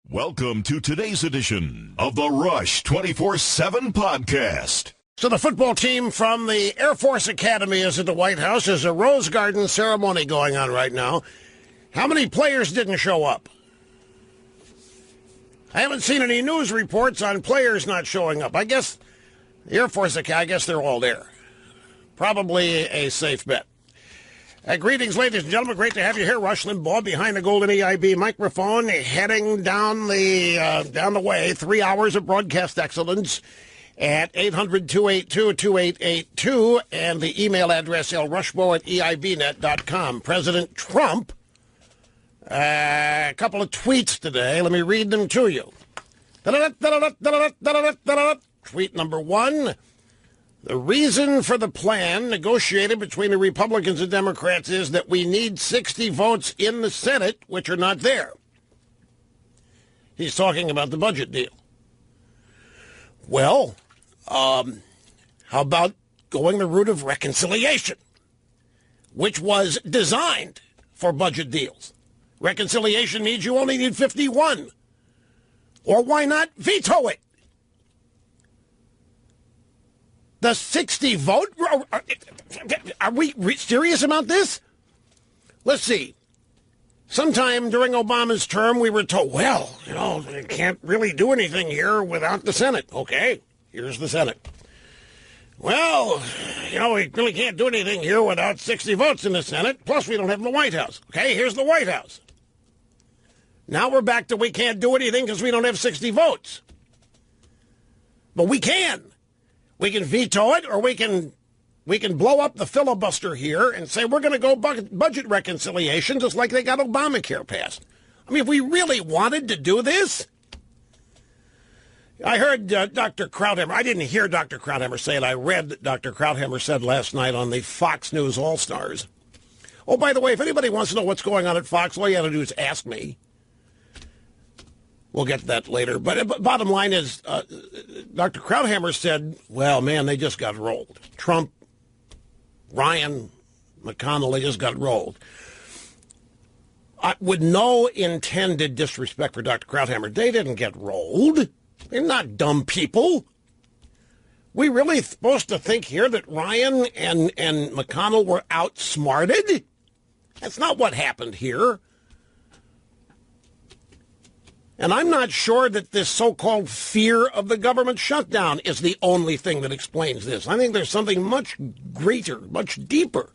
Welcome to today's edition of the Rush 24/7 podcast. So the football team from the Air Force Academy is at the White House. There's a Rose Garden ceremony going on right now. How many players didn't show up? I haven't seen any news reports on players not showing up. I guess the Air Force Academy, I guess they're all there. Probably a safe bet. Greetings, ladies and gentlemen. Great to have you here. Rush Limbaugh behind the golden EIB microphone, heading down the way. 3 hours of broadcast excellence at 800-282-2882, and the email address lrushbo@eibnet.com. President Trump, a couple of tweets today. Let me read them to you. Tweet number one. The reason for the plan negotiated between the Republicans and Democrats is that we need 60 votes in the Senate, which are not there. He's talking about the budget deal. Well, how about going the route of reconciliation, which was designed for budget deals? Reconciliation means you only need 51. Or why not veto it? The 60 vote? Are we serious about this? Let's see. Sometime during Obama's term, we were told, well, we can't really do anything here without the Senate. Okay, here's the Senate. Well, we really can't do anything here without 60 votes in the Senate. Plus, we don't have the White House. Okay, here's the White House. Now we're back to we can't do anything because we don't have 60 votes. But we can. We can veto it, or we can blow up the filibuster here and say we're going to go budget reconciliation just like they got Obamacare passed. I mean, if we really wanted to do this, I heard Dr. Krauthammer. I didn't hear Dr. Krauthammer say it. I read that Dr. Krauthammer said last night on the Fox News All-Stars. Oh, by the way, if anybody wants to know what's going on at Fox, all you have to do is ask me. We'll get to that later. But bottom line is, Dr. Krauthammer said, well, man, they just got rolled. Trump, Ryan, McConnell, they just got rolled. With no intended disrespect for Dr. Krauthammer, they didn't get rolled. They're not dumb people. We really supposed to think here that Ryan and McConnell were outsmarted? That's not what happened here. And I'm not sure that this so-called fear of the government shutdown is the only thing that explains this. I think there's something much greater, much deeper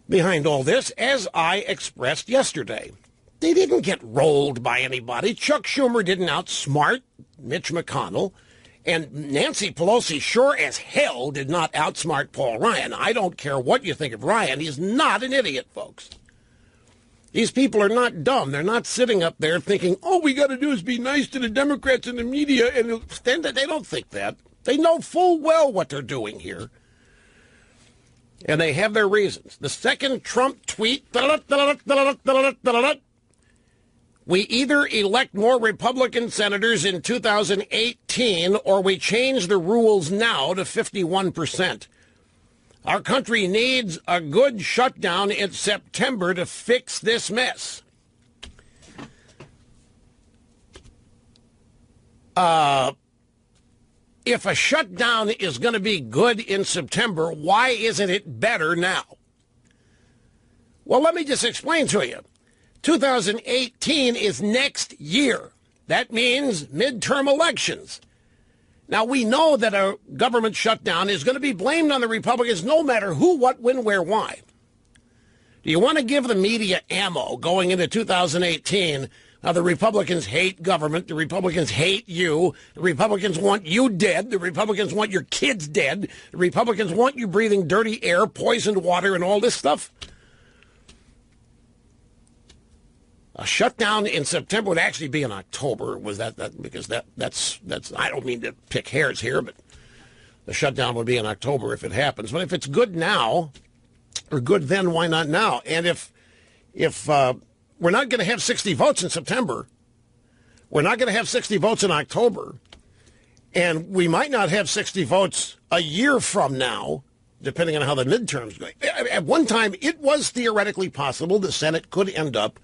behind all this, as I expressed yesterday. They didn't get rolled by anybody. Chuck Schumer didn't outsmart Mitch McConnell. And Nancy Pelosi sure as hell did not outsmart Paul Ryan. I don't care what you think of Ryan. He's not an idiot, folks. These people are not dumb. They're not sitting up there thinking, all we got to do is be nice to the Democrats and the media. And they don't think that. They know full well what they're doing here. And they have their reasons. The second Trump tweet, we either elect more Republican senators in 2018 or we change the rules now to 51%. Our country needs a good shutdown in September to fix this mess. If a shutdown is going to be good in September, why isn't it better now? Well, let me just explain to you. 2018 is next year. That means midterm elections. Now, we know that a government shutdown is going to be blamed on the Republicans no matter who, what, when, where, why. Do you want to give the media ammo going into 2018? The Republicans hate government. The Republicans hate you. The Republicans want you dead. The Republicans want your kids dead. The Republicans want you breathing dirty air, poisoned water, and all this stuff. A shutdown in September would actually be in October. Was that because that's I don't mean to pick hairs here, but the shutdown would be in October if it happens. But if it's good now, or good then, why not now? And if we're not going to have 60 votes in September, we're not going to have 60 votes in October, and we might not have 60 votes a year from now, depending on how the midterms go. At one time, it was theoretically possible the Senate could end up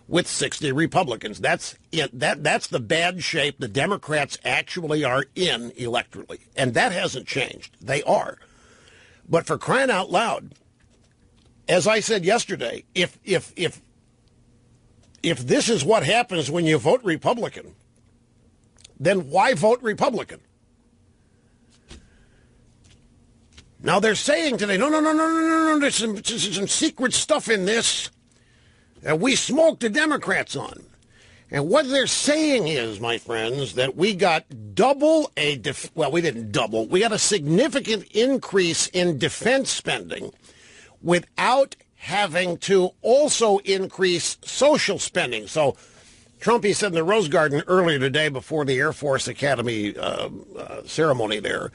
with 60 Republicans. That's it. That's the bad shape the Democrats actually are in electorally. And that hasn't changed. They are. But for crying out loud, as I said yesterday, if this is what happens when you vote Republican, then why vote Republican? Now they're saying today, no, there's some secret stuff in this that we smoked the Democrats on. And what they're saying is, my friends, that we got we didn't double. We got a significant increase in defense spending without having to also increase social spending. So Trump, he said in the Rose Garden earlier today before the Air Force Academy ceremony there,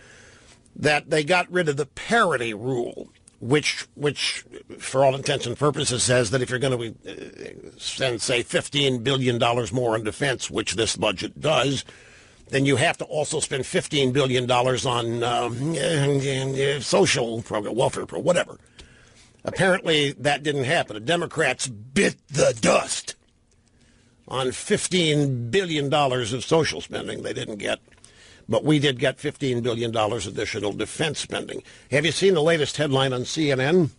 that they got rid of the parity rule, which for all intents and purposes says that if you're going to spend, say, $15 billion more on defense, which this budget does, then you have to also spend $15 billion on social program, welfare program, whatever. Apparently that didn't happen. The Democrats bit the dust on $15 billion of social spending they didn't get. But we did get $15 billion additional defense spending. Have you seen the latest headline on CNN?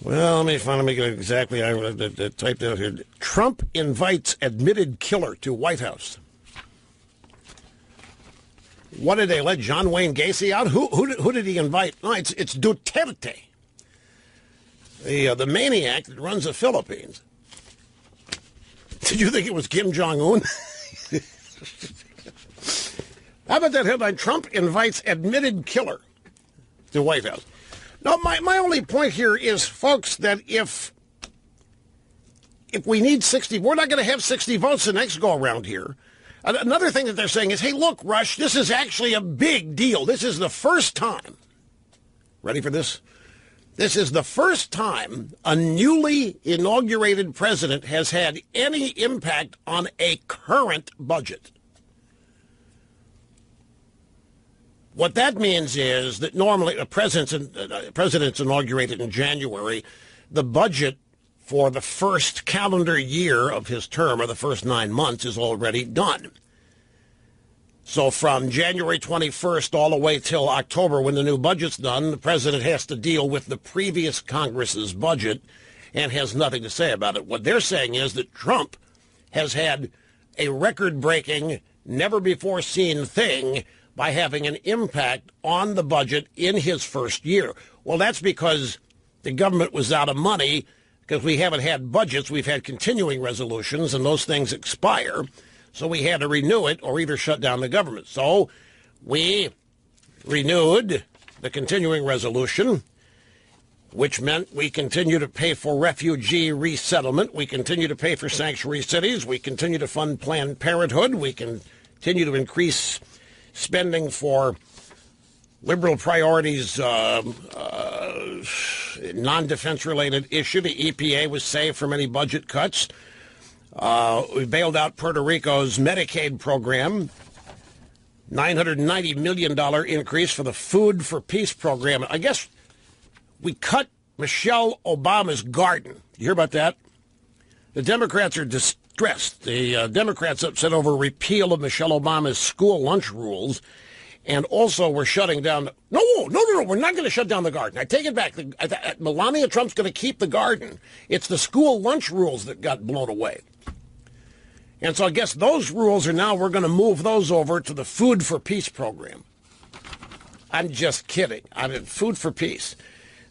Well, let me get it exactly. I typed out here. Trump invites admitted killer to White House. What did they let John Wayne Gacy out? Who did he invite? No, it's Duterte, the maniac that runs the Philippines. Did you think it was Kim Jong-un? How about that headline? Trump invites admitted killer to White House. No, my only point here is, folks, that if we need 60, we're not going to have 60 votes the next go around here. Another thing that they're saying is, hey, look, Rush, this is actually a big deal. This is the first time. Ready for this? This is the first time a newly inaugurated president has had any impact on a current budget. What that means is that normally a president's inaugurated in January. The budget for the first calendar year of his term, or the first 9 months, is already done. So from January 21st all the way till October, when the new budget's done, the president has to deal with the previous Congress's budget and has nothing to say about it. What they're saying is that Trump has had a record-breaking, never-before-seen thing by having an impact on the budget in his first year. Well, that's because the government was out of money, because we haven't had budgets. We've had continuing resolutions, and those things expire. So we had to renew it or either shut down the government. So we renewed the continuing resolution, which meant we continue to pay for refugee resettlement. We continue to pay for sanctuary cities. We continue to fund Planned Parenthood. We continue to increase spending for liberal priorities, non-defense related issue. The EPA was saved from any budget cuts. We bailed out Puerto Rico's Medicaid program. $990 million increase for the Food for Peace program. I guess we cut Michelle Obama's garden. You hear about that? The Democrats are distressed. The Democrats upset over repeal of Michelle Obama's school lunch rules. And also, we're shutting down. No, we're not going to shut down the garden. I take it back. Melania Trump's going to keep the garden. It's the school lunch rules that got blown away. And so I guess those rules are now, we're going to move those over to the Food for Peace program. I'm just kidding. I mean, Food for Peace.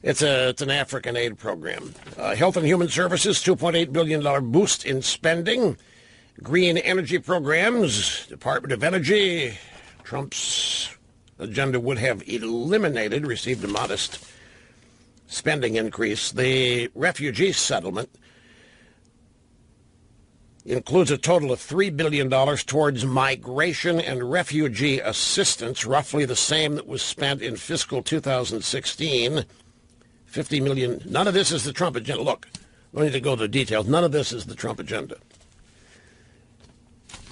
It's an African aid program. Health and Human Services, $2.8 billion boost in spending. Green energy programs, Department of Energy. Trump's agenda would have eliminated, received a modest spending increase. The refugee settlement includes a total of $3 billion towards migration and refugee assistance, roughly the same that was spent in fiscal 2016. $50 million. None of this is the Trump agenda. Look, no need to go to the details. None of this is the Trump agenda.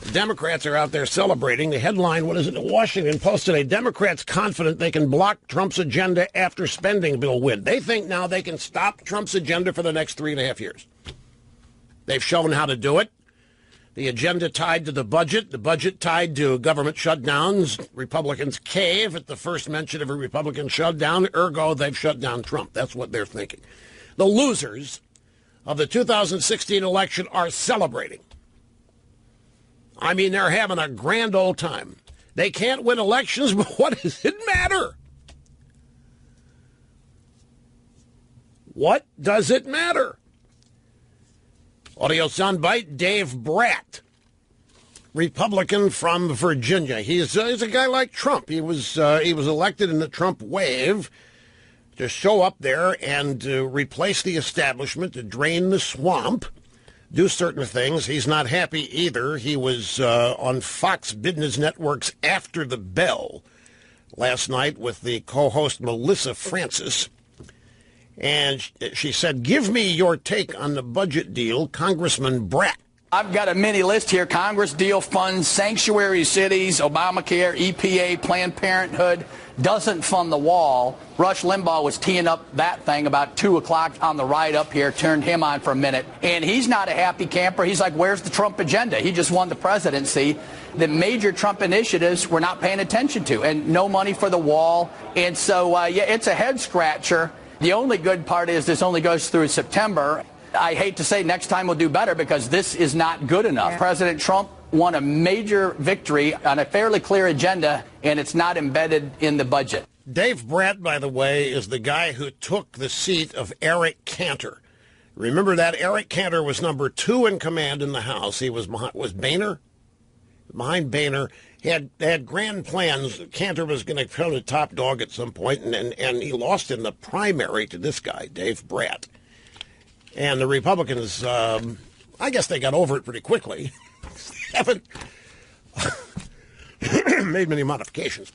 The Democrats are out there celebrating. The headline, what is it, the Washington Post today, Democrats confident they can block Trump's agenda after spending bill win. They think now they can stop Trump's agenda for the next 3.5 years. They've shown how to do it. The agenda tied to the budget tied to government shutdowns. Republicans cave at the first mention of a Republican shutdown, ergo they've shut down Trump. That's what they're thinking. The losers of the 2016 election are celebrating. I mean, they're having a grand old time. They can't win elections, but what does it matter? What does it matter? Audio soundbite, Dave Bratt, Republican from Virginia. He's a guy like Trump. He was elected in the Trump wave to show up there and replace the establishment, to drain the swamp, do certain things. He's not happy either. He was on Fox Business Network's After the Bell last night with the co-host Melissa Francis. And she said, give me your take on the budget deal, Congressman Bratt. I've got a mini list here. Congress deal funds sanctuary cities, Obamacare, EPA, Planned Parenthood, doesn't fund the wall. Rush Limbaugh was teeing up that thing about 2 o'clock on the ride up here, turned him on for a minute. And he's not a happy camper. He's like, where's the Trump agenda? He just won the presidency. The major Trump initiatives we're not paying attention to, and no money for the wall. And so, yeah, it's a head scratcher. The only good part is this only goes through September. I hate to say next time we'll do better because this is not good enough. Yeah. President Trump won a major victory on a fairly clear agenda, and it's not embedded in the budget. Dave Bratt, by the way, is the guy who took the seat of Eric Cantor. Remember that? Eric Cantor was number 2 in command in the House. He was Boehner? Behind Boehner. He had grand plans. Cantor was going to become the top dog at some point, and he lost in the primary to this guy, Dave Bratt. And the Republicans, I guess they got over it pretty quickly. Haven't made many modifications.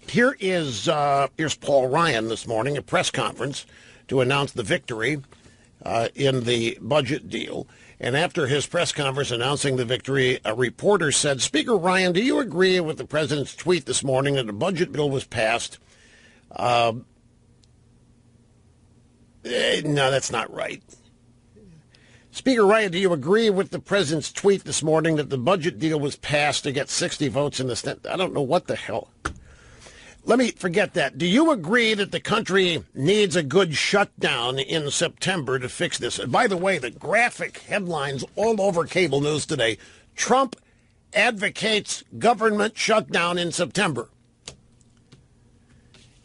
Here's Paul Ryan this morning, a press conference to announce the victory in the budget deal. And after his press conference announcing the victory, a reporter said, Speaker Ryan, do you agree with the president's tweet this morning that the budget bill was passed? No, that's not right. Speaker Ryan, do you agree with the president's tweet this morning that the budget deal was passed to get 60 votes in the Senate? I don't know what the hell. Let me forget that. Do you agree that the country needs a good shutdown in September to fix this? And by the way, the graphic headlines all over cable news today, Trump advocates government shutdown in September.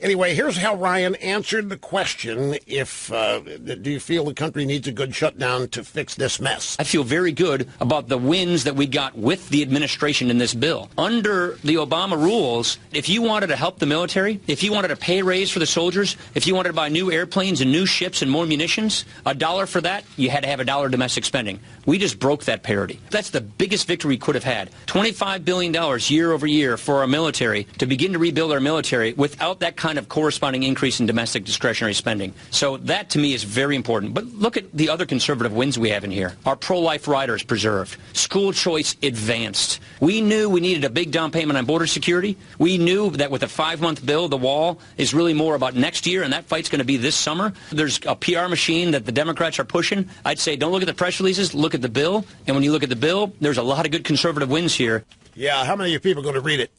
Anyway, here's how Ryan answered the question, do you feel the country needs a good shutdown to fix this mess? I feel very good about the wins that we got with the administration in this bill. Under the Obama rules, if you wanted to help the military, if you wanted a pay raise for the soldiers, if you wanted to buy new airplanes and new ships and more munitions, $1 for that, you had to have $1 domestic spending. We just broke that parity. That's the biggest victory we could have had. $25 billion year over year for our military to begin to rebuild our military without that kind of corresponding increase in domestic discretionary spending. So that, to me, is very important. But look at the other conservative wins we have in here. Our pro-life riders preserved. School choice advanced. We knew we needed a big down payment on border security. We knew that with a 5-month bill, the wall is really more about next year, and that fight's going to be this summer. There's a PR machine that the Democrats are pushing. I'd say don't look at the press releases, look at the bill. And when you look at the bill, there's a lot of good conservative wins here. Yeah, how many of you people are going to read it?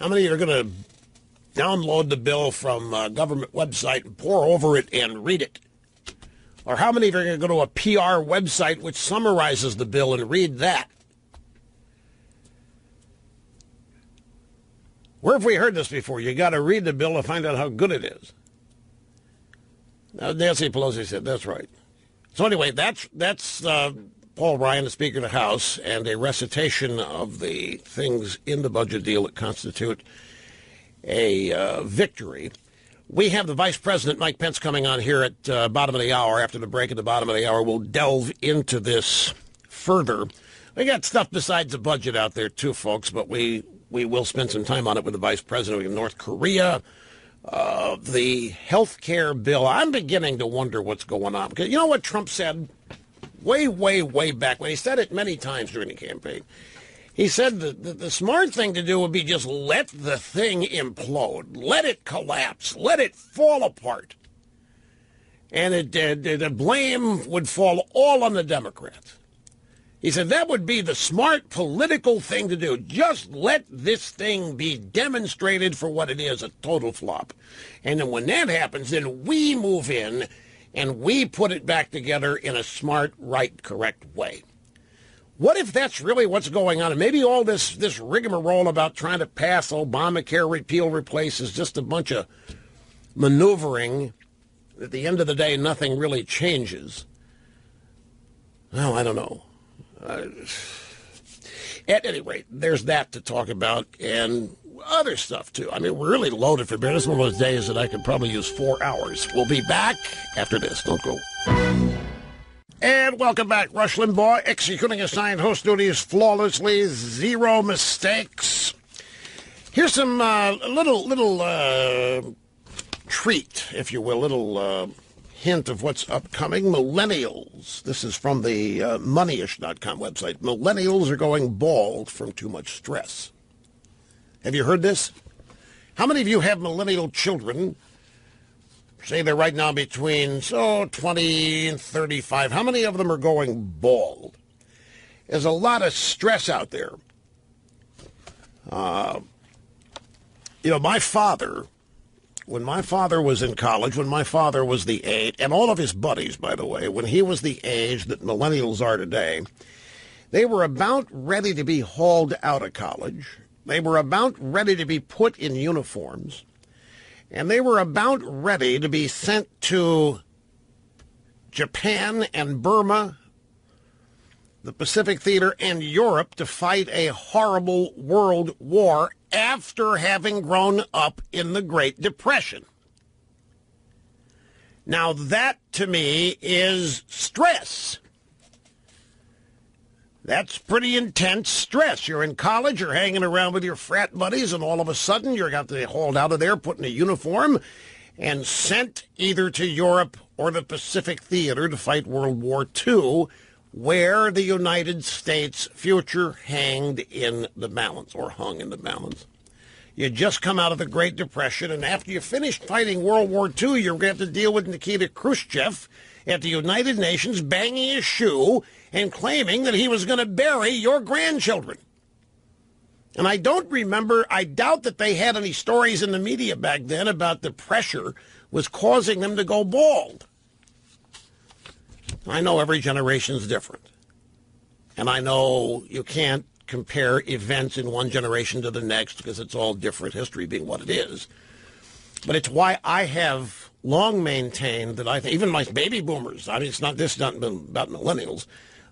How many are going to download the bill from a government website and pour over it and read it? Or how many are going to go to a PR website which summarizes the bill and read that? Where have we heard this before? You got to read the bill to find out how good it is. Now, Nancy Pelosi said that's right. So anyway, that's Paul Ryan, the Speaker of the House, and a recitation of the things in the budget deal that constitute a victory. We have the Vice President, Mike Pence, coming on here at bottom of the hour. After the break at the bottom of the hour, we'll delve into this further. We got stuff besides the budget out there, too, folks, but we will spend some time on it with the Vice President. We have North Korea, the health care bill. I'm beginning to wonder what's going on. Because you know what Trump said way, way, way back when he said it many times during the campaign? He said the smart thing to do would be just let the thing implode. Let it collapse. Let it fall apart. and the blame would fall all on the Democrats. He said that would be the smart political thing to do. Just let this thing be demonstrated for what it is, a total flop. And then when that happens, then we move in and we put it back together in a smart, right, correct way. What if that's really what's going on? And maybe all this rigmarole about trying to pass Obamacare repeal, replace is just a bunch of maneuvering. At the end of the day, nothing really changes. Well, I don't know. At any rate, there's that to talk about and other stuff, too. I mean, we're really loaded for beer. This is one of those days that I could probably use 4 hours. We'll be back after this. Don't go. And welcome back. Rush Limbaugh, executing assigned host duties flawlessly, zero mistakes. Here's some little treat, if you will, little hint of what's upcoming. Millennials. This is from the moneyish.com website. Millennials are going bald from too much stress. Have you heard this? How many of you have millennial children? Say they're right now between 20 and 35. How many of them are going bald? There's a lot of stress out there. My father, when my father was in college, when my father was the age, and all of his buddies, by the way, when he was the age that millennials are today, they were about ready to be hauled out of college. They were about ready to be put in uniforms. And they were about ready to be sent to Japan and Burma, the Pacific Theater, and Europe to fight a horrible world war after having grown up in the Great Depression. Now, that, to me, is stress. That's pretty intense stress. You're in college, you're hanging around with your frat buddies, and all of a sudden you're got to be hauled out of there, put in a uniform, and sent either to Europe or the Pacific Theater to fight World War II, where the United States' future hanged in the balance, or hung in the balance. You just come out of the Great Depression, and after you finish fighting World War II, you're going to have to deal with Nikita Khrushchev at the United Nations banging his shoe and claiming that he was going to bury your grandchildren. And I don't remember, I doubt that they had any stories in the media back then about the pressure was causing them to go bald. I know every generation's different. And I know you can't compare events in one generation to the next because it's all different, history being what it is. But it's why I have long maintained that I think, even my baby boomers, I mean, it's not about millennials,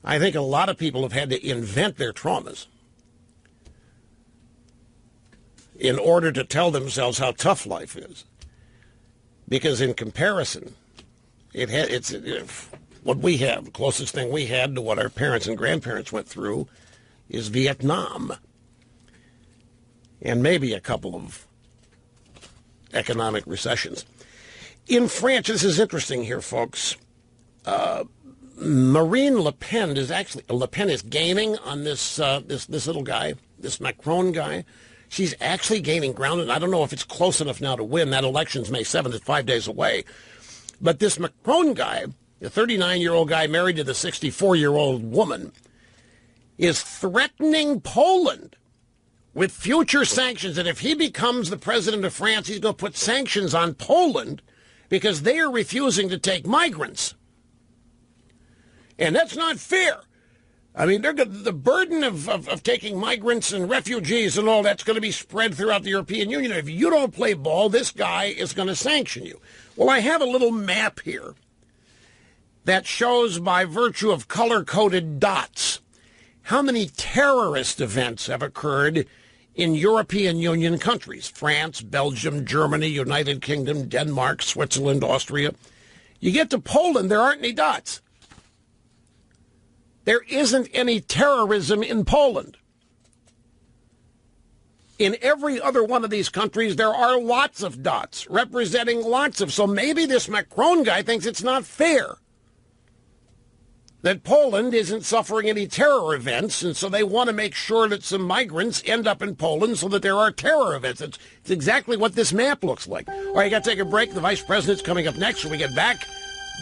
I think a lot of people have had to invent their traumas in order to tell themselves how tough life is. Because in comparison, it's what we have, the closest thing we had to what our parents and grandparents went through is Vietnam. And maybe a couple of economic recessions. In France, this is interesting here, folks. Marine Le Pen is gaining on this little guy, this Macron guy. She's actually gaining ground, and I don't know if it's close enough now to win. That election's May 7th. It's 5 days away. But this Macron guy, the 39-year-old guy married to the 64-year-old woman, is threatening Poland with future sanctions. And if he becomes the president of France, he's going to put sanctions on Poland because they are refusing to take migrants. And that's not fair. I mean, the burden of taking migrants and refugees and all that's going to be spread throughout the European Union. If you don't play ball, this guy is going to sanction you. Well, I have a little map here that shows by virtue of color-coded dots how many terrorist events have occurred in European Union countries. France, Belgium, Germany, United Kingdom, Denmark, Switzerland, Austria. You get to Poland, there aren't any dots. There isn't any terrorism in Poland. In every other one of these countries, there are lots of dots representing lots of. So maybe this Macron guy thinks it's not fair that Poland isn't suffering any terror events, and so they want to make sure that some migrants end up in Poland so that there are terror events. It's exactly what this map looks like. All right, you got to take a break. The vice president's coming up next when we get back.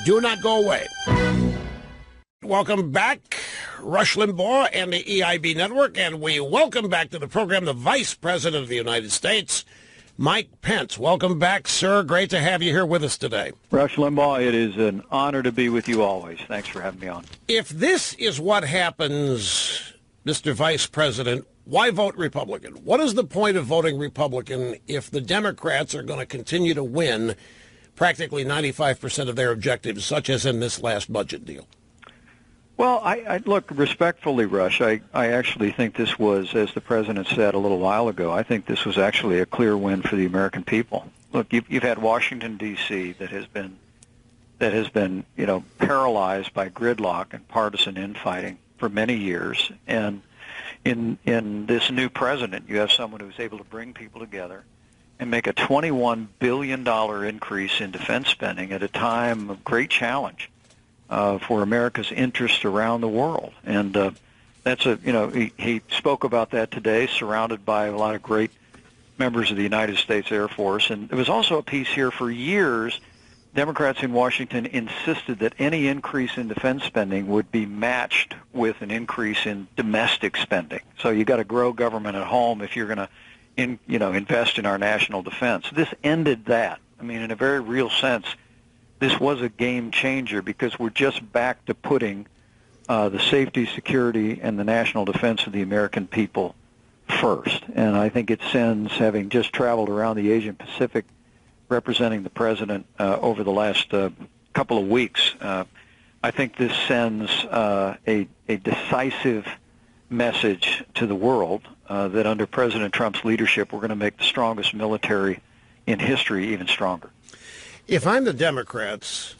Do not go away. Welcome back, Rush Limbaugh and the EIB Network, and we welcome back to the program the Vice President of the United States, Mike Pence. Welcome back, sir. Great to have you here with us today. Rush Limbaugh, it is an honor to be with you always. Thanks for having me on. If this is what happens, Mr. Vice President, why vote Republican? What is the point of voting Republican if the Democrats are going to continue to win practically 95% of their objectives, such as in this last budget deal? Well, I look, respectfully, Rush, I actually think this was, as the President said a little while ago, I think this was actually a clear win for the American people. Look, you've had Washington, D.C. that has been, paralyzed by gridlock and partisan infighting for many years. And in this new president, you have someone who's able to bring people together and make a $21 billion increase in defense spending at a time of great challenge for America's interests around the world. And he spoke about that today, surrounded by a lot of great members of the United States Air Force. And there was also a piece here for years. Democrats in Washington insisted that any increase in defense spending would be matched with an increase in domestic spending. So you got to grow government at home if you're going to invest in our national defense. This ended that. I mean, in a very real sense, this was a game changer because we're just back to putting the safety, security, and the national defense of the American people first. And I think it sends, having just traveled around the Asian Pacific representing the president over the last couple of weeks, I think this sends a decisive message to the world that under President Trump's leadership, we're going to make the strongest military in history even stronger. If I'm the Democrats,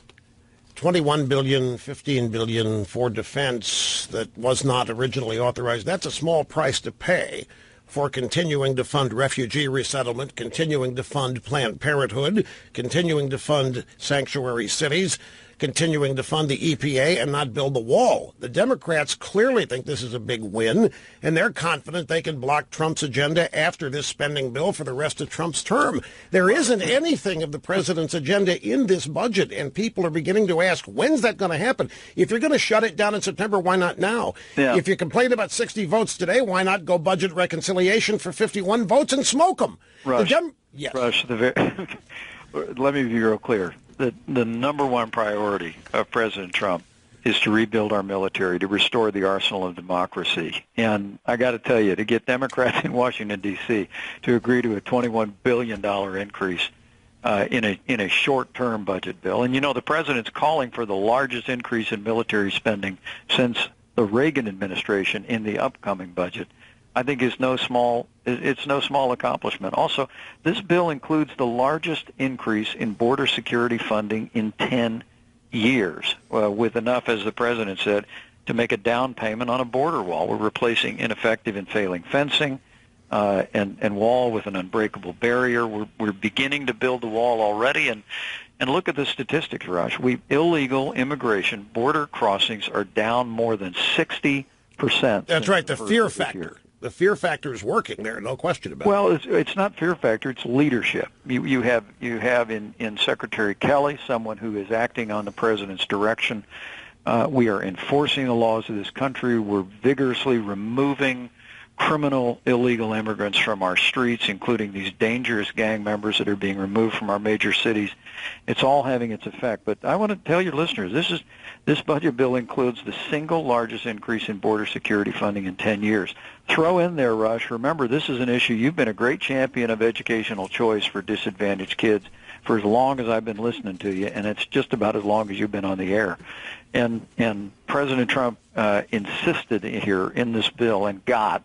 $21 billion, $15 billion for defense that was not originally authorized, that's a small price to pay for continuing to fund refugee resettlement, continuing to fund Planned Parenthood, continuing to fund sanctuary cities, continuing to fund the EPA and not build the wall. The Democrats clearly think this is a big win, and they're confident they can block Trump's agenda after this spending bill for the rest of Trump's term. There isn't anything of the president's agenda in this budget, and people are beginning to ask, when's that going to happen? If you're going to shut it down in September, why not now? Yeah. If you complain about 60 votes today, why not go budget reconciliation for 51 votes and smoke them? Rush, yes. Rush, let me be real clear. The number one priority of President Trump is to rebuild our military, to restore the arsenal of democracy. And I got to tell you, to get Democrats in Washington, D.C. to agree to a $21 billion increase in a short-term budget bill. And, the president's calling for the largest increase in military spending since the Reagan administration in the upcoming budget, I think it's no small accomplishment. Also, this bill includes the largest increase in border security funding in 10 years, with enough, as the president said, to make a down payment on a border wall. We're replacing ineffective and failing fencing and wall with an unbreakable barrier. We're beginning to build the wall already, and look at the statistics, Rush. Illegal immigration, border crossings are down more than 60%. That's right, the fear factor. The fear factor is working there, no question about it. Well, it's not fear factor; it's leadership. You have in Secretary Kelly someone who is acting on the president's direction. We are enforcing the laws of this country. We're vigorously removing criminal illegal immigrants from our streets, including these dangerous gang members that are being removed from our major cities. It's all having its effect. But I want to tell your listeners, this budget bill includes the single largest increase in border security funding in 10 years. Throw in there, Rush, remember, this is an issue. You've been a great champion of educational choice for disadvantaged kids for as long as I've been listening to you, and it's just about as long as you've been on the air. And President Trump insisted here in this bill and got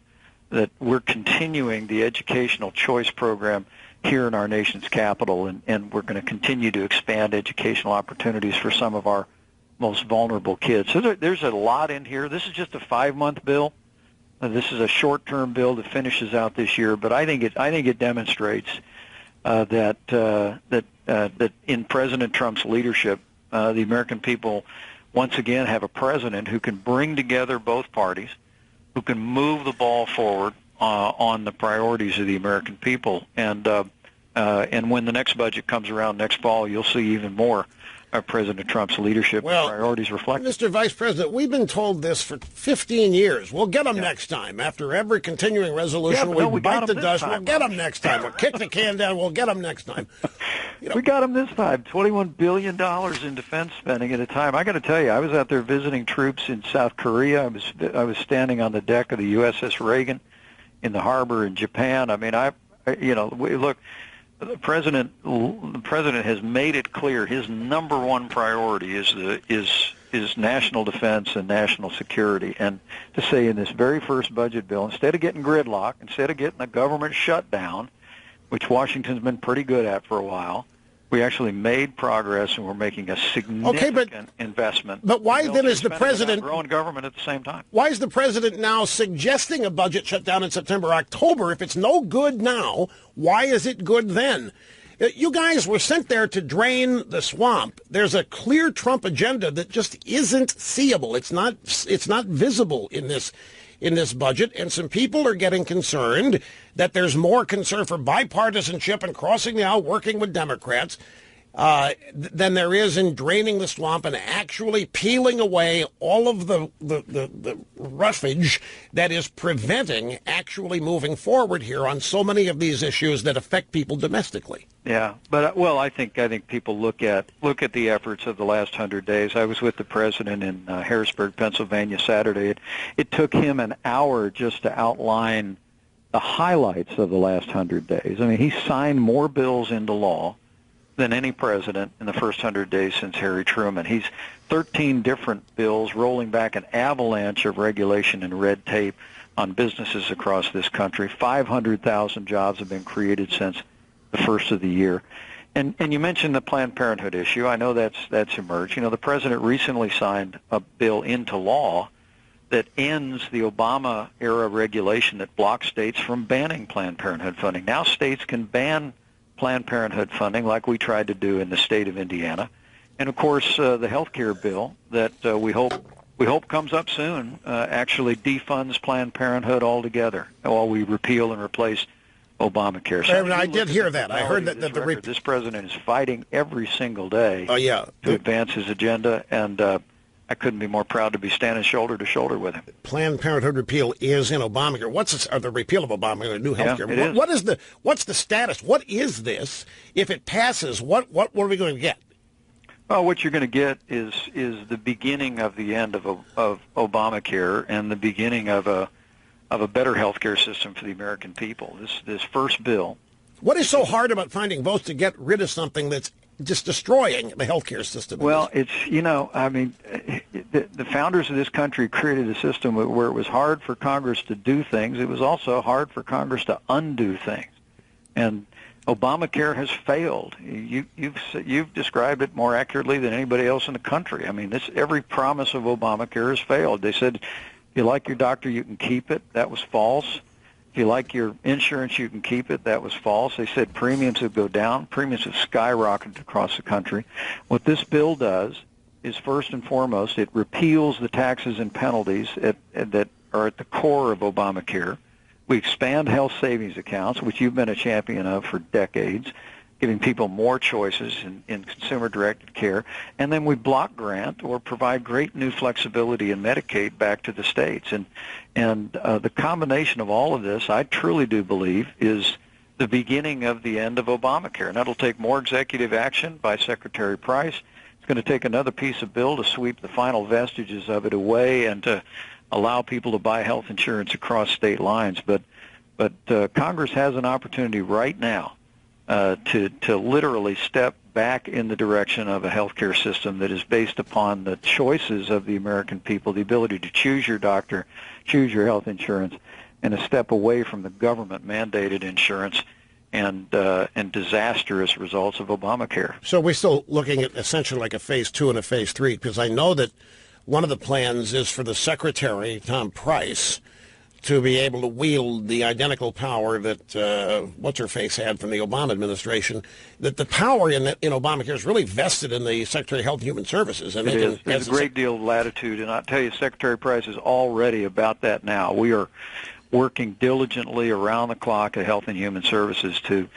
that we're continuing the educational choice program here in our nation's capital, and we're going to continue to expand educational opportunities for some of our most vulnerable kids. So there's a lot in here. This is just a 5-month bill. This is a short-term bill that finishes out this year, but I think it demonstrates that in President Trump's leadership, the American people once again have a president who can bring together both parties, who can move the ball forward on the priorities of the American people. And when the next budget comes around next fall, you'll see even more President Trump's leadership and priorities reflect. Mr. Vice President, we've been told this for 15 years. We'll get them next time. After every continuing resolution, we bite the dust. We'll get them next time. We'll kick the can down. We'll get them next time. We got them this time. $21 billion in defense spending at a time. I got to tell you, I was out there visiting troops in South Korea. I was standing on the deck of the USS Reagan in the harbor in Japan. I mean, look. The president has made it clear his number one priority is national defense and national security. And to say in this very first budget bill, instead of getting gridlock, instead of getting a government shutdown, which Washington's been pretty good at for a while, we actually made progress, and we're making a significant investment. But why then is the president growing government at the same time? Why is the president now suggesting a budget shutdown in September, October? If it's no good now, why is it good then? You guys were sent there to drain the swamp. There's a clear Trump agenda that just isn't seeable. It's not visible in this budget, and some people are getting concerned that there's more concern for bipartisanship and crossing the aisle, working with Democrats, than there is in draining the swamp and actually peeling away all of the roughage that is preventing actually moving forward here on so many of these issues that affect people domestically. Yeah, but I think people look at the efforts of the last 100 days. I was with the president in Harrisburg, Pennsylvania, Saturday. It took him an hour just to outline the highlights of the last 100 days. I mean, he signed more bills into law than any president in the first 100 days since Harry Truman. He's 13 different bills rolling back an avalanche of regulation and red tape on businesses across this country. 500,000 jobs have been created since the first of the year. And you mentioned the Planned Parenthood issue. I know that's emerged. You know, the president recently signed a bill into law that ends the Obama-era regulation that blocks states from banning Planned Parenthood funding. Now states can ban Planned Parenthood funding like we tried to do in the state of Indiana. And, of course, the health care bill that we hope comes up soon actually defunds Planned Parenthood altogether while we repeal and replace Obamacare. So I did hear that. I heard that this president is fighting every single day to advance his agenda, and I couldn't be more proud to be standing shoulder to shoulder with him. Planned Parenthood repeal is in Obamacare. What's the repeal of Obamacare, new health care? What's the status? What is this? If it passes, what are we going to get? Well, what you're going to get is the beginning of the end of Obamacare and the beginning of a better health care system for the American people. This first bill. What is so hard about finding votes to get rid of something that's just destroying the healthcare system? Well, it's, the founders of this country created a system where it was hard for Congress to do things. It was also hard for Congress to undo things. And Obamacare has failed. You've described it more accurately than anybody else in the country. I mean, every promise of Obamacare has failed. They said, if you like your doctor, you can keep it. That was false. If you like your insurance, you can keep it. That was false. They said premiums would go down. Premiums have skyrocketed across the country. What this bill does is, first and foremost, it repeals the taxes and penalties that are at the core of Obamacare. We expand health savings accounts, which you've been a champion of for decades, giving people more choices in consumer-directed care. And then we block grant or provide great new flexibility in Medicaid back to the states. And the combination of all of this, I truly do believe, is the beginning of the end of Obamacare. And that'll take more executive action by Secretary Price. It's going to take another piece of bill to sweep the final vestiges of it away and to allow people to buy health insurance across state lines. But Congress has an opportunity right now to literally step back in the direction of a healthcare system that is based upon the choices of the American people, the ability to choose your doctor, choose your health insurance, and a step away from the government-mandated insurance and disastrous results of Obamacare. So we're still looking at essentially like a phase 2 and a phase 3, because I know that one of the plans is for the Secretary, Tom Price, to be able to wield the identical power that what's-her-face had from the Obama administration, that the power in Obamacare is really vested in the Secretary of Health and Human Services. And there's a great deal of latitude, and I'll tell you, Secretary Price is already about that now. We are working diligently around the clock at Health and Human Services to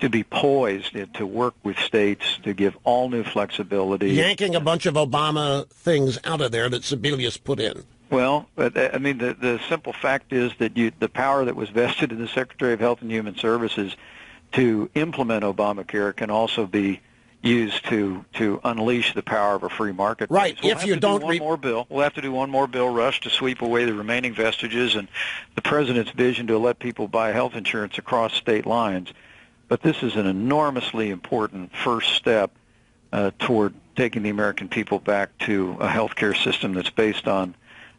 be poised to work with states to give all new flexibility. Yanking a bunch of Obama things out of there that Sebelius put in. Well, I mean, the simple fact is that the power that was vested in the Secretary of Health and Human Services to implement Obamacare can also be used to unleash the power of a free market. Right. We'll if you don't, we'll have to do one more bill, Rush, to sweep away the remaining vestiges and the president's vision to let people buy health insurance across state lines. But this is an enormously important first step toward taking the American people back to a health care system that's based on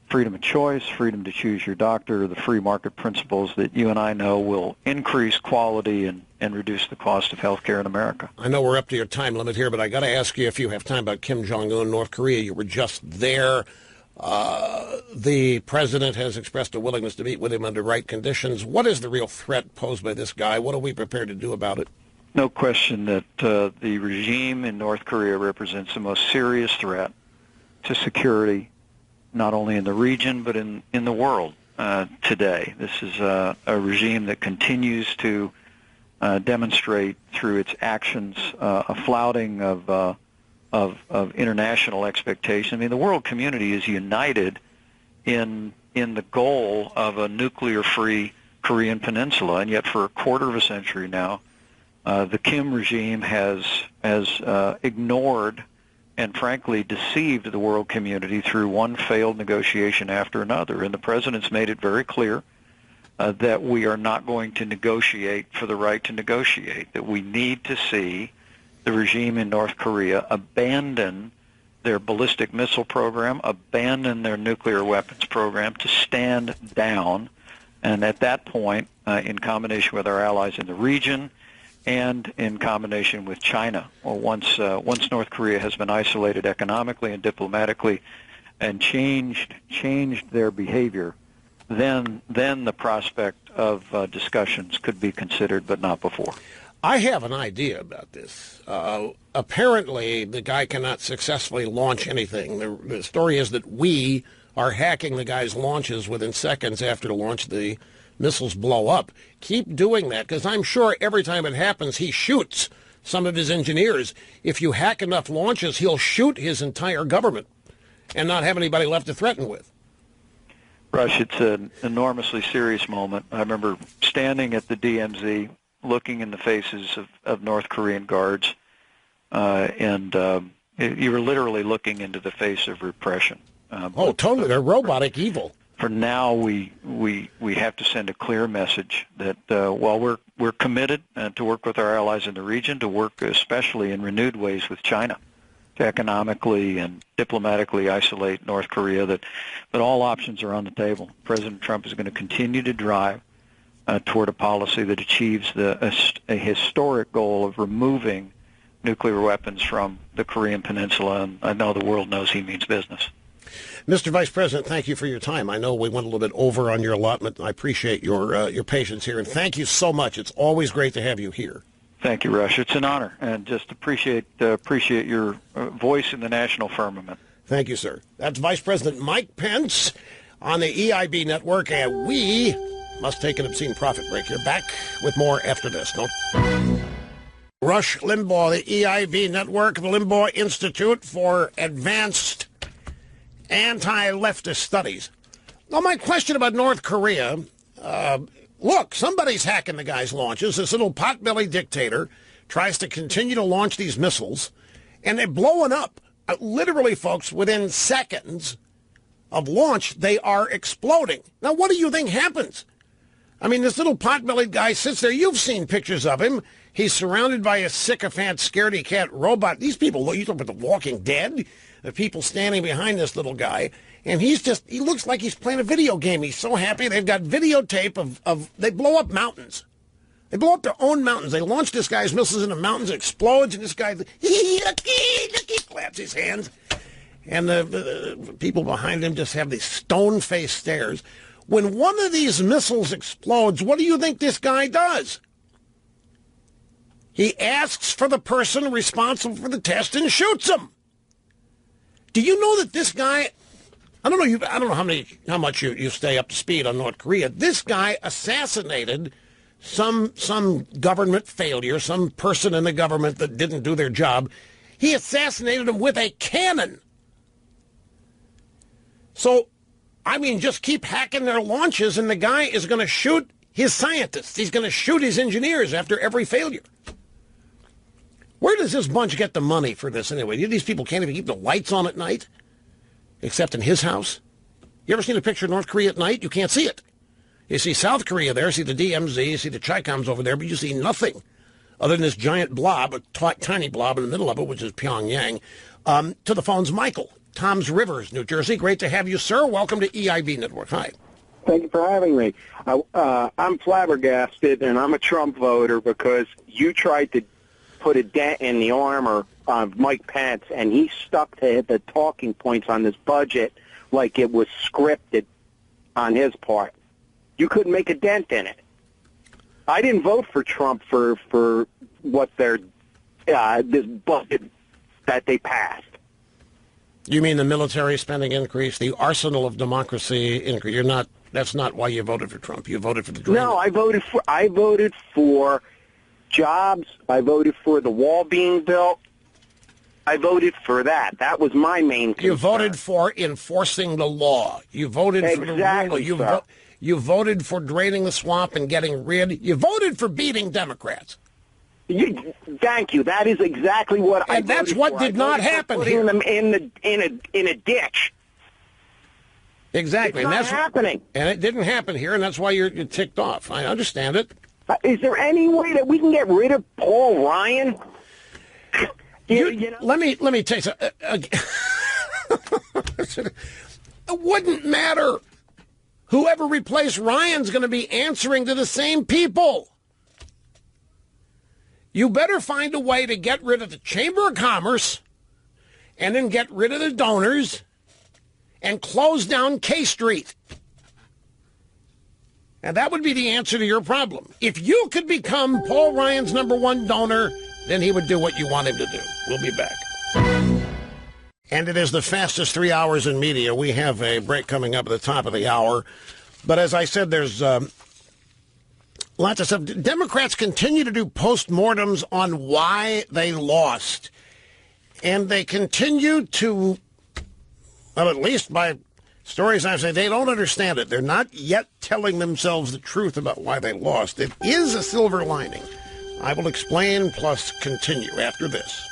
freedom of choice, freedom to choose your doctor, the free market principles that you and I know will increase quality and reduce the cost of health care in America. I know we're up to your time limit here, but I got to ask you if you have time about Kim Jong-un, North Korea. You were just there. The president has expressed a willingness to meet with him under right conditions. What is the real threat posed by this guy? What are we prepared to do about it? No question that the regime in North Korea represents the most serious threat to security, not only in the region but in the world today. This is a regime that continues to demonstrate through its actions a flouting of international expectation. I mean, the world community is united in the goal of a nuclear-free Korean peninsula, and yet for a quarter of a century now, the Kim regime has ignored and frankly deceived the world community through one failed negotiation after another. And the president's made it very clear that we are not going to negotiate for the right to negotiate, that we need to see the regime in North Korea abandon their ballistic missile program, abandon their nuclear weapons program, to stand down. And at that point, in combination with our allies in the region, and in combination with China, or once North Korea has been isolated economically and diplomatically and changed their behavior, then the prospect of discussions could be considered, but not before. I have an idea about this. Apparently, the guy cannot successfully launch anything. The story is that we are hacking the guy's launches within seconds after the launch. The missiles blow up. Keep doing that, because I'm sure every time it happens, he shoots some of his engineers. If you hack enough launches, he'll shoot his entire government and not have anybody left to threaten with. Rush, it's an enormously serious moment. I remember standing at the DMZ, looking in the faces of North Korean guards, and you were literally looking into the face of repression. Totally. They're robotic evil. For now, we have to send a clear message that while we're committed to work with our allies in the region, to work especially in renewed ways with China, to economically and diplomatically isolate North Korea, that all options are on the table. President Trump is going to continue to drive toward a policy that achieves a historic goal of removing nuclear weapons from the Korean Peninsula, and I know the world knows he means business. Mr. Vice President, thank you for your time. I know we went a little bit over on your allotment. I appreciate your patience here, and thank you so much. It's always great to have you here. Thank you, Rush. It's an honor, and just appreciate your voice in the national firmament. Thank you, sir. That's Vice President Mike Pence on the EIB network, and we must take an obscene profit break here. Back with more after this. Rush Limbaugh, the EIB network, the Limbaugh Institute for Advanced Anti-Leftist Studies. Now, my question about North Korea, look, somebody's hacking the guy's launches. This little potbelly dictator tries to continue to launch these missiles, and they're blowing up. Literally, folks, within seconds of launch, they are exploding. Now, what do you think happens? I mean, this little pot-bellied guy sits there. You've seen pictures of him. He's surrounded by a sycophant, scaredy-cat robot. These people, you talk about The Walking Dead, the people standing behind this little guy, and he looks like he's playing a video game. He's so happy. They've got videotape of they blow up mountains. They blow up their own mountains. They launch this guy's missiles into mountains, it explodes, and this guy, looky, claps his hands. And the people behind him just have these stone-faced stares. When one of these missiles explodes, what do you think this guy does? He asks for the person responsible for the test and shoots him. Do you know that this guy, I don't know how much you stay up to speed on North Korea. This guy assassinated some government failure, some person in the government that didn't do their job. He assassinated him with a cannon. So, I mean, just keep hacking their launches, and the guy is going to shoot his scientists. He's going to shoot his engineers after every failure. Where does this bunch get the money for this anyway? These people can't even keep the lights on at night, except in his house. You ever seen a picture of North Korea at night? You can't see it. You see South Korea there, see the DMZ, you see the Chi-Coms over there, but you see nothing other than this giant blob, a tiny blob in the middle of it, which is Pyongyang. To the phones, Michael, Toms Rivers, New Jersey. Great to have you, sir. Welcome to EIB Network. Hi. Thank you for having me. I'm flabbergasted, and I'm a Trump voter because you tried to put a dent in the armor of Mike Pence, and he stuck to the talking points on this budget like it was scripted on his part. You couldn't make a dent in it. I didn't vote for Trump for what their this budget that they passed. You mean the military spending increase, the arsenal of democracy increase? You're not. That's not why you voted for Trump. You voted for the dream. No, I voted for jobs. I voted for the wall being built. I voted for that. That was my main concern. You voted for enforcing the law. You voted for the rule. You voted for draining the swamp and getting rid. You voted for beating Democrats. Thank you. That is exactly what I voted for. And that's what did not happen here. Putting them in a ditch. Exactly. It's not happening. And it didn't happen here, and that's why you're ticked off. I understand it. Is there any way that we can get rid of Paul Ryan? You know? Let me tell you something. It wouldn't matter. Whoever replaced Ryan's going to be answering to the same people. You better find a way to get rid of the Chamber of Commerce and then get rid of the donors and close down K Street. And that would be the answer to your problem. If you could become Paul Ryan's #1 donor, then he would do what you want him to do. We'll be back. And it is the fastest 3 hours in media. We have a break coming up at the top of the hour. But as I said, there's lots of stuff. Democrats continue to do postmortems on why they lost. And they continue to, well, at least by stories I've said, they don't understand it. They're not yet telling themselves the truth about why they lost. It is a silver lining. I will explain plus continue after this.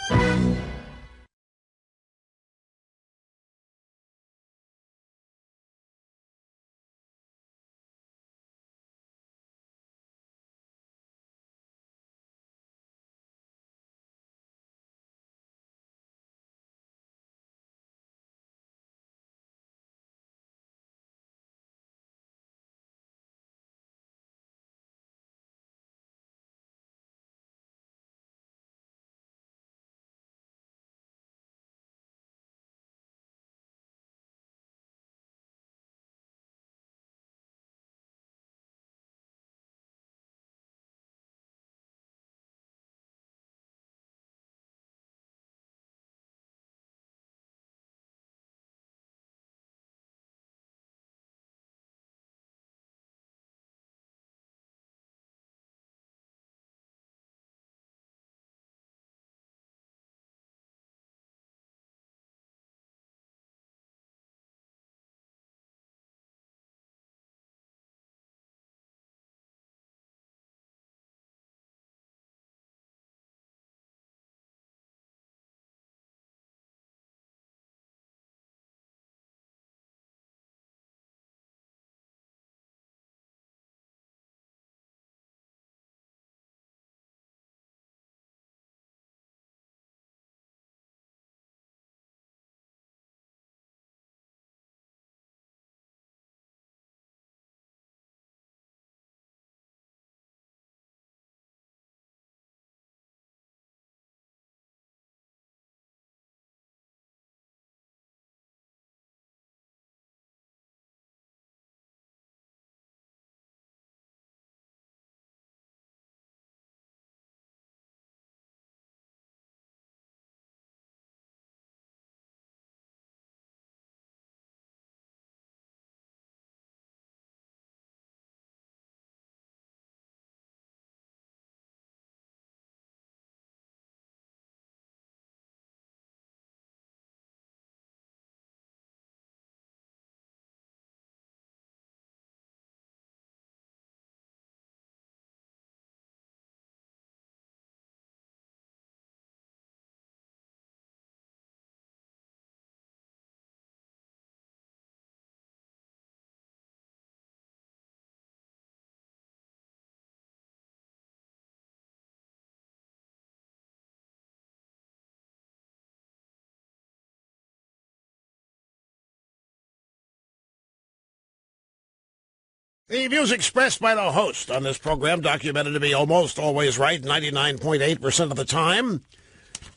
The views expressed by the host on this program, documented to be almost always right 99.8% of the time.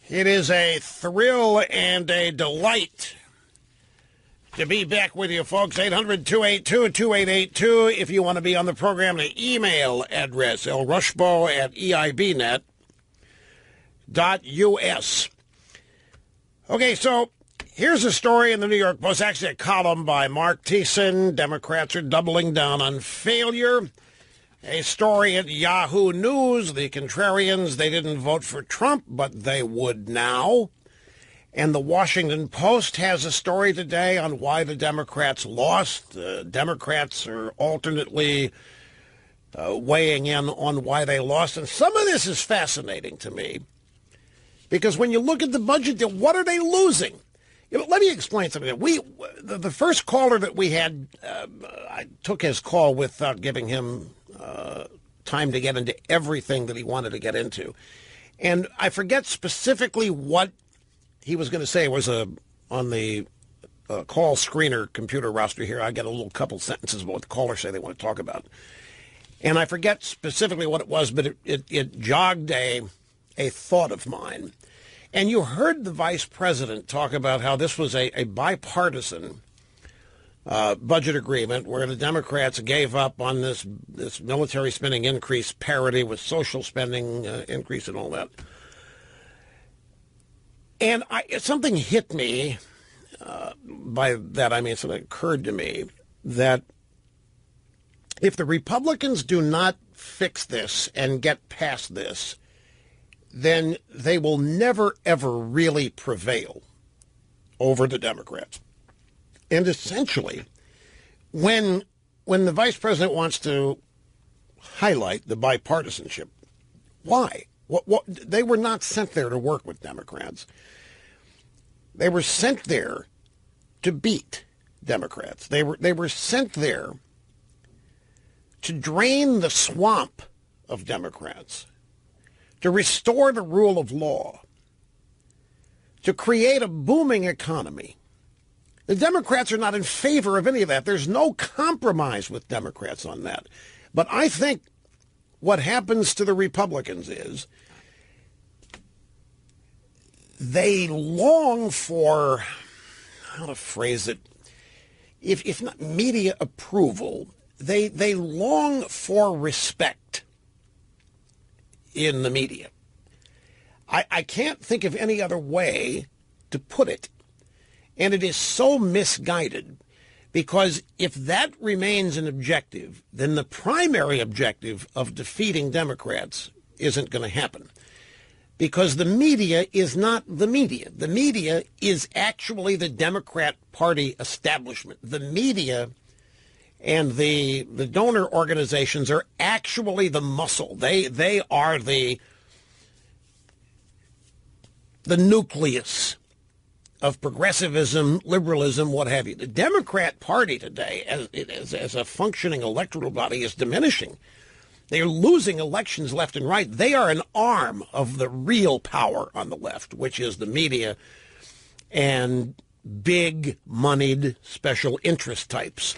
It is a thrill and a delight to be back with you, folks. 800-282-2882. If you want to be on the program, the email address, lrushbo@eibnet.us. Okay, so here's a story in the New York Post, actually a column by Mark Thiessen. Democrats are doubling down on failure. A story at Yahoo News. The contrarians, they didn't vote for Trump, but they would now. And the Washington Post has a story today on why the Democrats lost. Democrats are alternately weighing in on why they lost. And some of this is fascinating to me, because when you look at the budget, what are they losing? Let me explain something. The first caller that we had, I took his call without giving him time to get into everything that he wanted to get into. And I forget specifically what he was going to say. It was on the call screener computer roster here. I get a little couple sentences about what the callers say they want to talk about. And I forget specifically what it was, but it jogged a thought of mine. And you heard the vice president talk about how this was a bipartisan budget agreement where the Democrats gave up on this military spending increase parity with social spending increase and all that. And something hit me, by that I mean something occurred to me, that if the Republicans do not fix this and get past this, then they will never, ever really prevail over the Democrats. And essentially, when the vice president wants to highlight the bipartisanship, why? What they were not sent there to work with Democrats. They were sent there to beat Democrats. They were sent there to drain the swamp of Democrats, to restore the rule of law, to create a booming economy. The Democrats are not in favor of any of that. There's no compromise with Democrats on that. But I think what happens to the Republicans is they long for, how to phrase it, if not media approval, they long for respect in the media. I can't think of any other way to put it. And it is so misguided, because if that remains an objective, then the primary objective of defeating Democrats isn't going to happen. Because the media is not the media. The media is actually the Democrat Party establishment. The media and the donor organizations are actually the muscle. They are the nucleus of progressivism, liberalism, what have you. The Democrat Party today, as a functioning electoral body, is diminishing. They are losing elections left and right. They are an arm of the real power on the left, which is the media and big moneyed special interest types.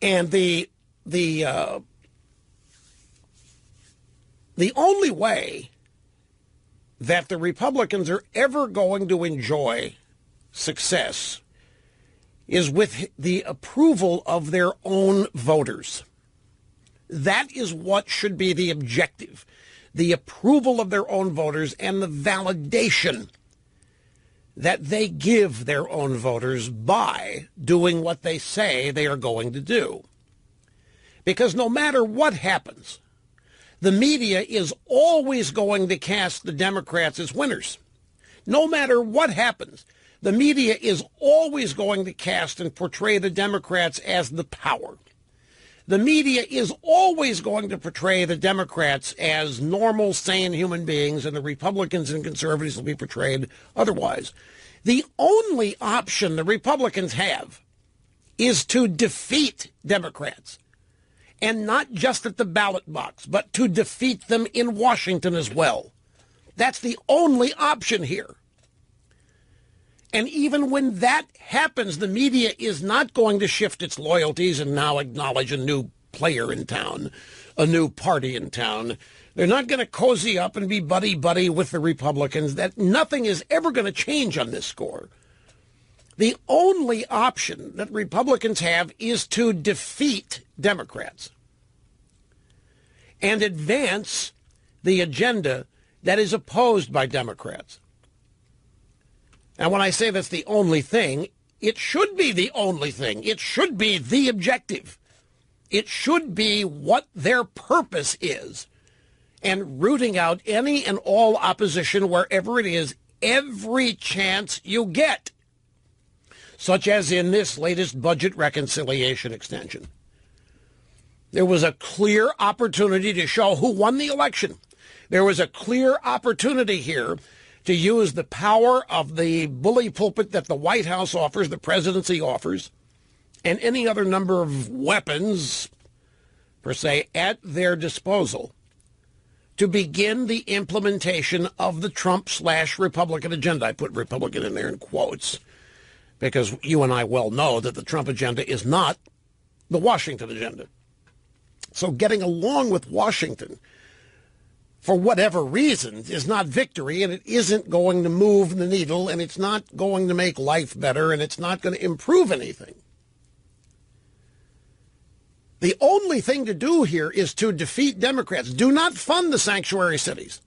And the only way that the Republicans are ever going to enjoy success is with the approval of their own voters. That is what should be the objective, the approval of their own voters and the validation that they give their own voters by doing what they say they are going to do. Because no matter what happens, the media is always going to cast the Democrats as winners. No matter what happens, the media is always going to cast and portray the Democrats as the power. The media is always going to portray the Democrats as normal, sane human beings, and the Republicans and conservatives will be portrayed otherwise. The only option the Republicans have is to defeat Democrats. And not just at the ballot box, but to defeat them in Washington as well. That's the only option here. And even when that happens, the media is not going to shift its loyalties and now acknowledge a new player in town, a new party in town. They're not going to cozy up and be buddy-buddy with the Republicans. That nothing is ever going to change on this score. The only option that Republicans have is to defeat Democrats and advance the agenda that is opposed by Democrats. And when I say that's the only thing, it should be the only thing. It should be the objective. It should be what their purpose is. And rooting out any and all opposition wherever it is, every chance you get. Such as in this latest budget reconciliation extension. There was a clear opportunity to show who won the election. There was a clear opportunity here to use the power of the bully pulpit that the White House offers, the presidency offers, and any other number of weapons, per se, at their disposal to begin the implementation of the Trump/Republican agenda. I put Republican in there in quotes because you and I well know that the Trump agenda is not the Washington agenda. So getting along with Washington for whatever reason is not victory, and it isn't going to move the needle, and it's not going to make life better, and it's not going to improve anything. The only thing to do here is to defeat Democrats. Do not fund the sanctuary cities.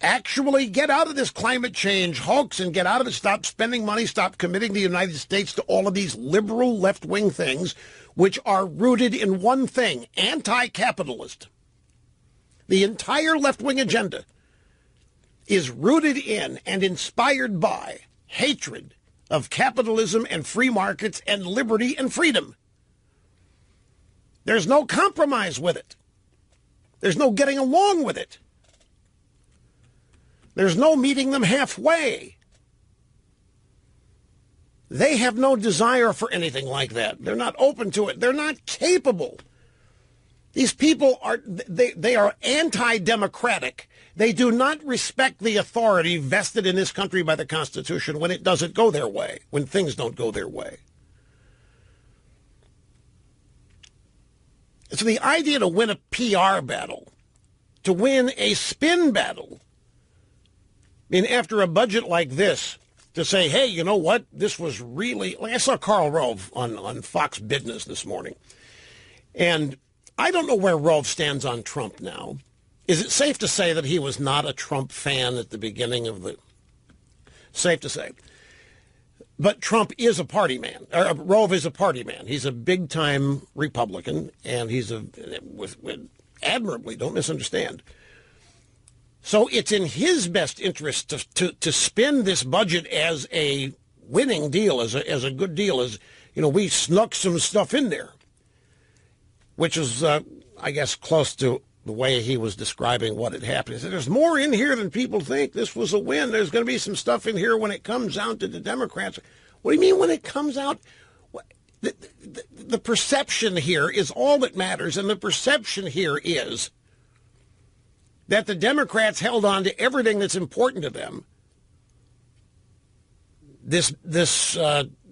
Actually get out of this climate change hoax and get out of it. Stop spending money. Stop committing the United States to all of these liberal left-wing things, which are rooted in one thing, anti-capitalist. The entire left-wing agenda is rooted in and inspired by hatred of capitalism and free markets and liberty and freedom. There's no compromise with it. There's no getting along with it. There's no meeting them halfway. They have no desire for anything like that. They're not open to it. They're not capable. These people they are anti-democratic. They do not respect the authority vested in this country by the Constitution when it doesn't go their way, when things don't go their way. So the idea to win a PR battle, to win a spin battle, I mean, after a budget like this, to say, hey, you know what, this was really, like I saw Karl Rove on Fox Business this morning, and I don't know where Rove stands on Trump now. Is it safe to say that he was not a Trump fan at the beginning of the... Safe to say. But Trump is a party man. Rove is a party man. He's a big-time Republican, and he's admirably, don't misunderstand. So it's in his best interest to spin this budget as a winning deal, as a good deal, as, you know, we snuck some stuff in there. Which is, I guess, close to the way he was describing what had happened. He said, there's more in here than people think. This was a win. There's going to be some stuff in here when it comes out to the Democrats. What do you mean when it comes out? The perception here is all that matters, and the perception here is that the Democrats held on to everything that's important to them. This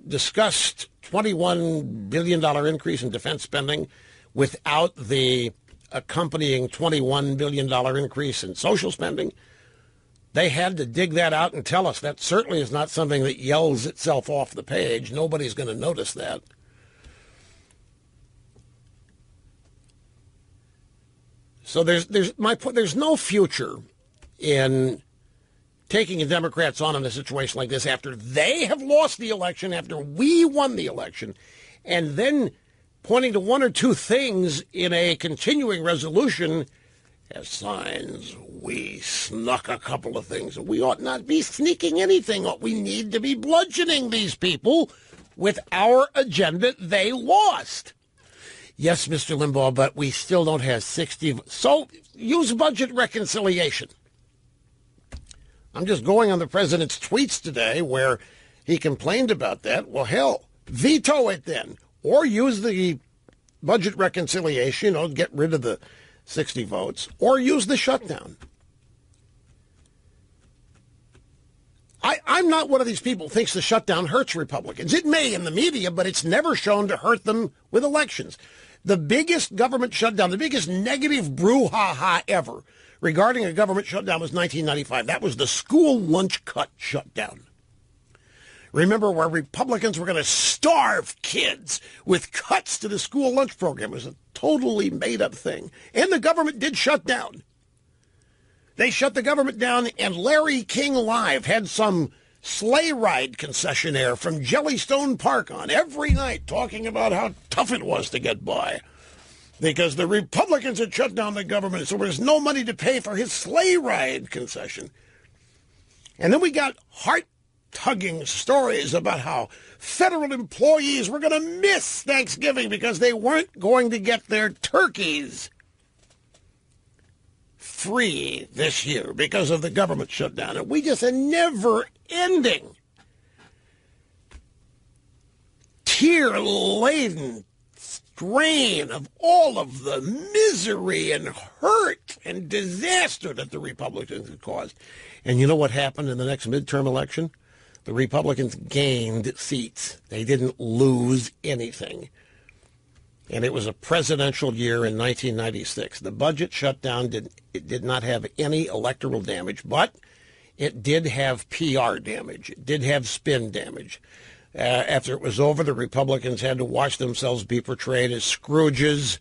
discussed $21 billion increase in defense spending without the accompanying $21 billion increase in social spending. They had to dig that out and tell us that certainly is not something that yells itself off the page. Nobody's going to notice that. So there's no future in taking the Democrats on in a situation like this after they have lost the election, after we won the election, and then pointing to one or two things in a continuing resolution as signs we snuck a couple of things. We ought not be sneaking anything. We need to be bludgeoning these people with our agenda they lost. Yes, Mr. Limbaugh, but we still don't have 60. So use budget reconciliation. I'm just going on the president's tweets today where he complained about that. Well, hell, veto it then. Or use the budget reconciliation, get rid of the 60 votes, or use the shutdown. I'm not one of these people who thinks the shutdown hurts Republicans. It may in the media, but it's never shown to hurt them with elections. The biggest government shutdown, the biggest negative brouhaha ever regarding a government shutdown was 1995. That was the school lunch cut shutdown. Remember where Republicans were going to starve kids with cuts to the school lunch program. It was a totally made-up thing. And the government did shut down. They shut the government down, and Larry King Live had some sleigh ride concessionaire from Jellystone Park on every night talking about how tough it was to get by because the Republicans had shut down the government, so there was no money to pay for his sleigh ride concession. And then we got heart-tugging stories about how federal employees were going to miss Thanksgiving because they weren't going to get their turkeys free this year because of the government shutdown. And we just a never-ending, tear-laden strain of all of the misery and hurt and disaster that the Republicans had caused. And you know what happened in the next midterm election? The Republicans gained seats. They didn't lose anything. And it was a presidential year in 1996. The budget shutdown did not have any electoral damage, but it did have PR damage. It did have spin damage. After it was over, the Republicans had to watch themselves be portrayed as Scrooges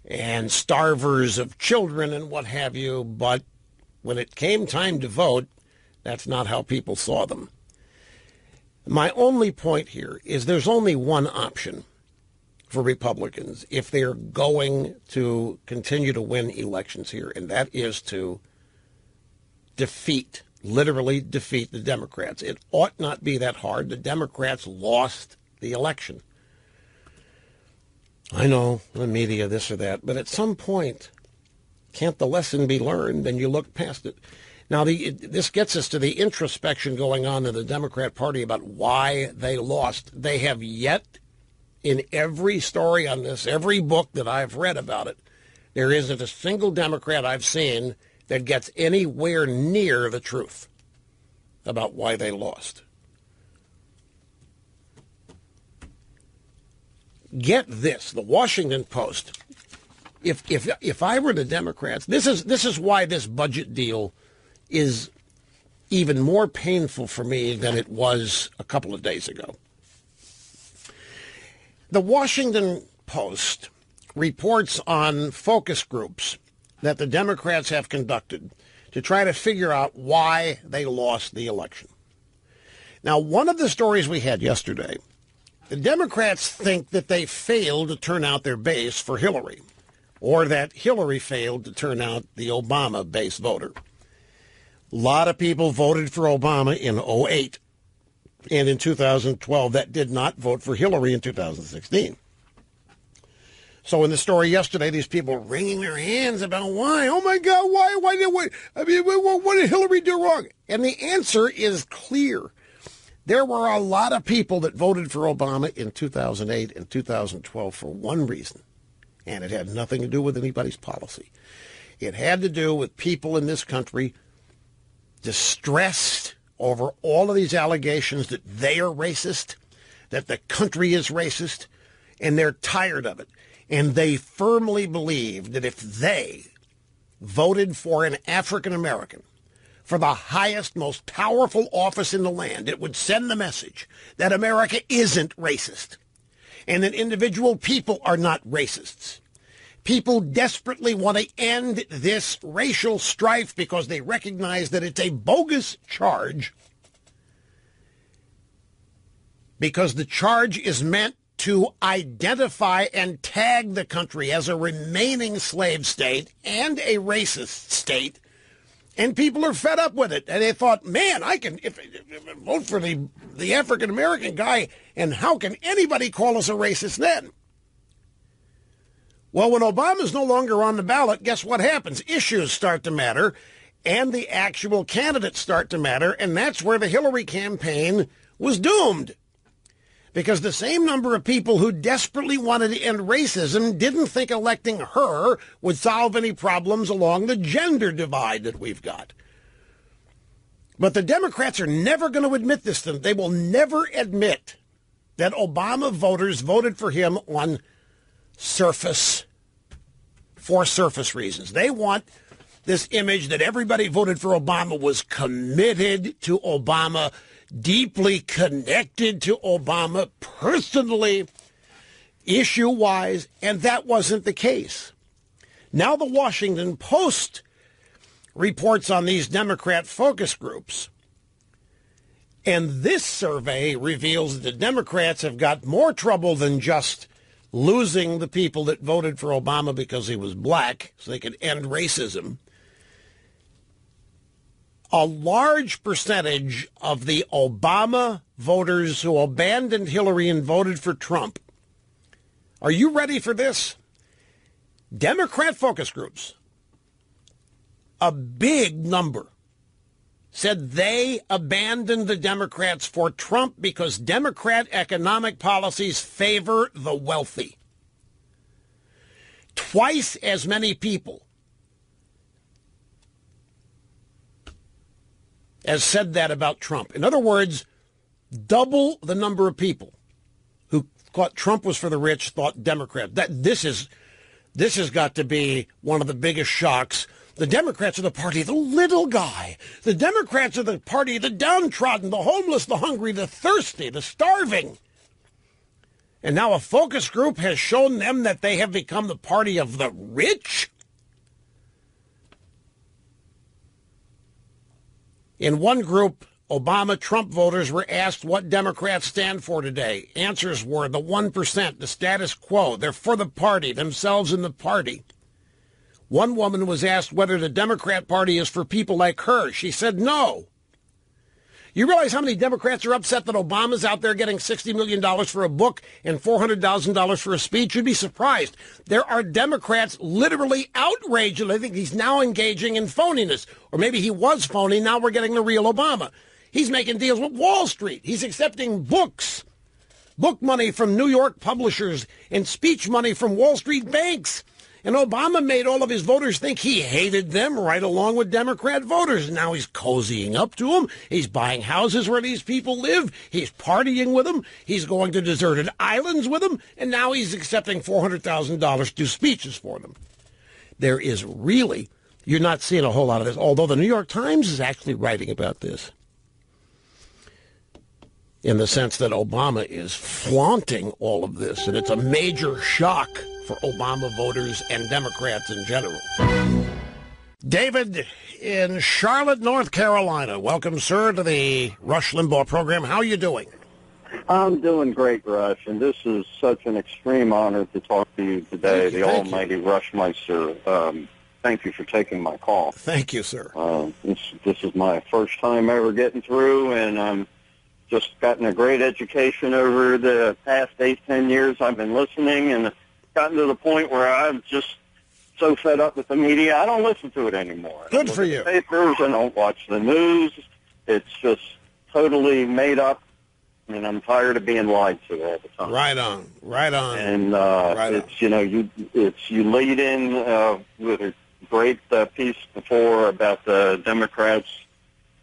and starvers of children and what have you. But when it came time to vote, that's not how people saw them. My only point here is there's only one option for Republicans if they're going to continue to win elections here, and that is to literally defeat the Democrats. It ought not be that hard. The Democrats lost the election. I know, the media, this or that, but at some point, can't the lesson be learned? And you look past it. Now, this gets us to the introspection going on in the Democrat Party about why they lost. They have yet, in every story on this, every book that I've read about it, there isn't a single Democrat I've seen that gets anywhere near the truth about why they lost. Get this, the Washington Post. If I were the Democrats, this is why this budget deal is even more painful for me than it was a couple of days ago. The Washington Post reports on focus groups that the Democrats have conducted to try to figure out why they lost the election. Now, one of the stories we had yesterday, the Democrats think that they failed to turn out their base for Hillary, or that Hillary failed to turn out the Obama base voter. A lot of people voted for Obama in 2008 and in 2012 that did not vote for Hillary in 2016. So in the story yesterday, these people were wringing their hands about why. Oh, my God, why what did Hillary do wrong? And the answer is clear. There were a lot of people that voted for Obama in 2008 and 2012 for one reason, and it had nothing to do with anybody's policy. It had to do with people in this country distressed over all of these allegations that they are racist, that the country is racist, and they're tired of it. And they firmly believe that if they voted for an African American for the highest, most powerful office in the land, it would send the message that America isn't racist and that individual people are not racists. People desperately want to end this racial strife because they recognize that it's a bogus charge, because the charge is meant to identify and tag the country as a remaining slave state and a racist state. And people are fed up with it. And they thought, man, I can if vote for the African-American guy, and how can anybody call us a racist then? Well, when Obama's no longer on the ballot, guess what happens? Issues start to matter, and the actual candidates start to matter, and that's where the Hillary campaign was doomed. Because the same number of people who desperately wanted to end racism didn't think electing her would solve any problems along the gender divide that we've got. But the Democrats are never going to admit this. They will never admit that Obama voters voted for him on for surface reasons. They want this image that everybody voted for Obama was committed to Obama, deeply connected to Obama, personally, issue-wise, and that wasn't the case. Now the Washington Post reports on these Democrat focus groups. And this survey reveals that the Democrats have got more trouble than just losing the people that voted for Obama because he was black so they could end racism. A large percentage of the Obama voters who abandoned Hillary and voted for Trump. Are you ready for this? Democrat focus groups, a big number, said they abandoned the Democrats for Trump because Democrat economic policies favor the wealthy. Twice as many people as said that about Trump. In other words, double the number of people who thought Trump was for the rich thought Democrat. This has got to be one of the biggest shocks. The Democrats are the party of the little guy. The Democrats are the party of the downtrodden, the homeless, the hungry, the thirsty, the starving. And now a focus group has shown them that they have become the party of the rich? In one group, Obama-Trump voters were asked what Democrats stand for today. Answers were the 1%, the status quo. They're for the party, themselves and the party. One woman was asked whether the Democrat Party is for people like her. She said no. You realize how many Democrats are upset that Obama's out there getting $60 million for a book and $400,000 for a speech? You'd be surprised. There are Democrats literally outraged. I think he's now engaging in phoniness. Or maybe he was phony. Now we're getting the real Obama. He's making deals with Wall Street. He's accepting book money from New York publishers and speech money from Wall Street banks. And Obama made all of his voters think he hated them right along with Democrat voters. And now he's cozying up to them. He's buying houses where these people live. He's partying with them. He's going to deserted islands with them. And now he's accepting $400,000 to do speeches for them. There is really, you're not seeing a whole lot of this, although the New York Times is actually writing about this, in the sense that Obama is flaunting all of this, and it's a major shock for Obama voters and Democrats in general. David in Charlotte, North Carolina. Welcome, sir, to the Rush Limbaugh program. How are you doing? I'm doing great, Rush, and this is such an extreme honor to talk to you today, the almighty Rushmeister. Thank you for taking my call. Thank you, sir. This is my first time ever getting through, and I'm just gotten a great education over the past 8-10 years I've been listening, and gotten to the point where I'm just so fed up with the media, I don't listen to it anymore. Good for you. Papers, I don't watch the news. It's just totally made up, and I'm tired of being lied to all the time. Right on, right on. And it's you lead in with a great piece before about the Democrats,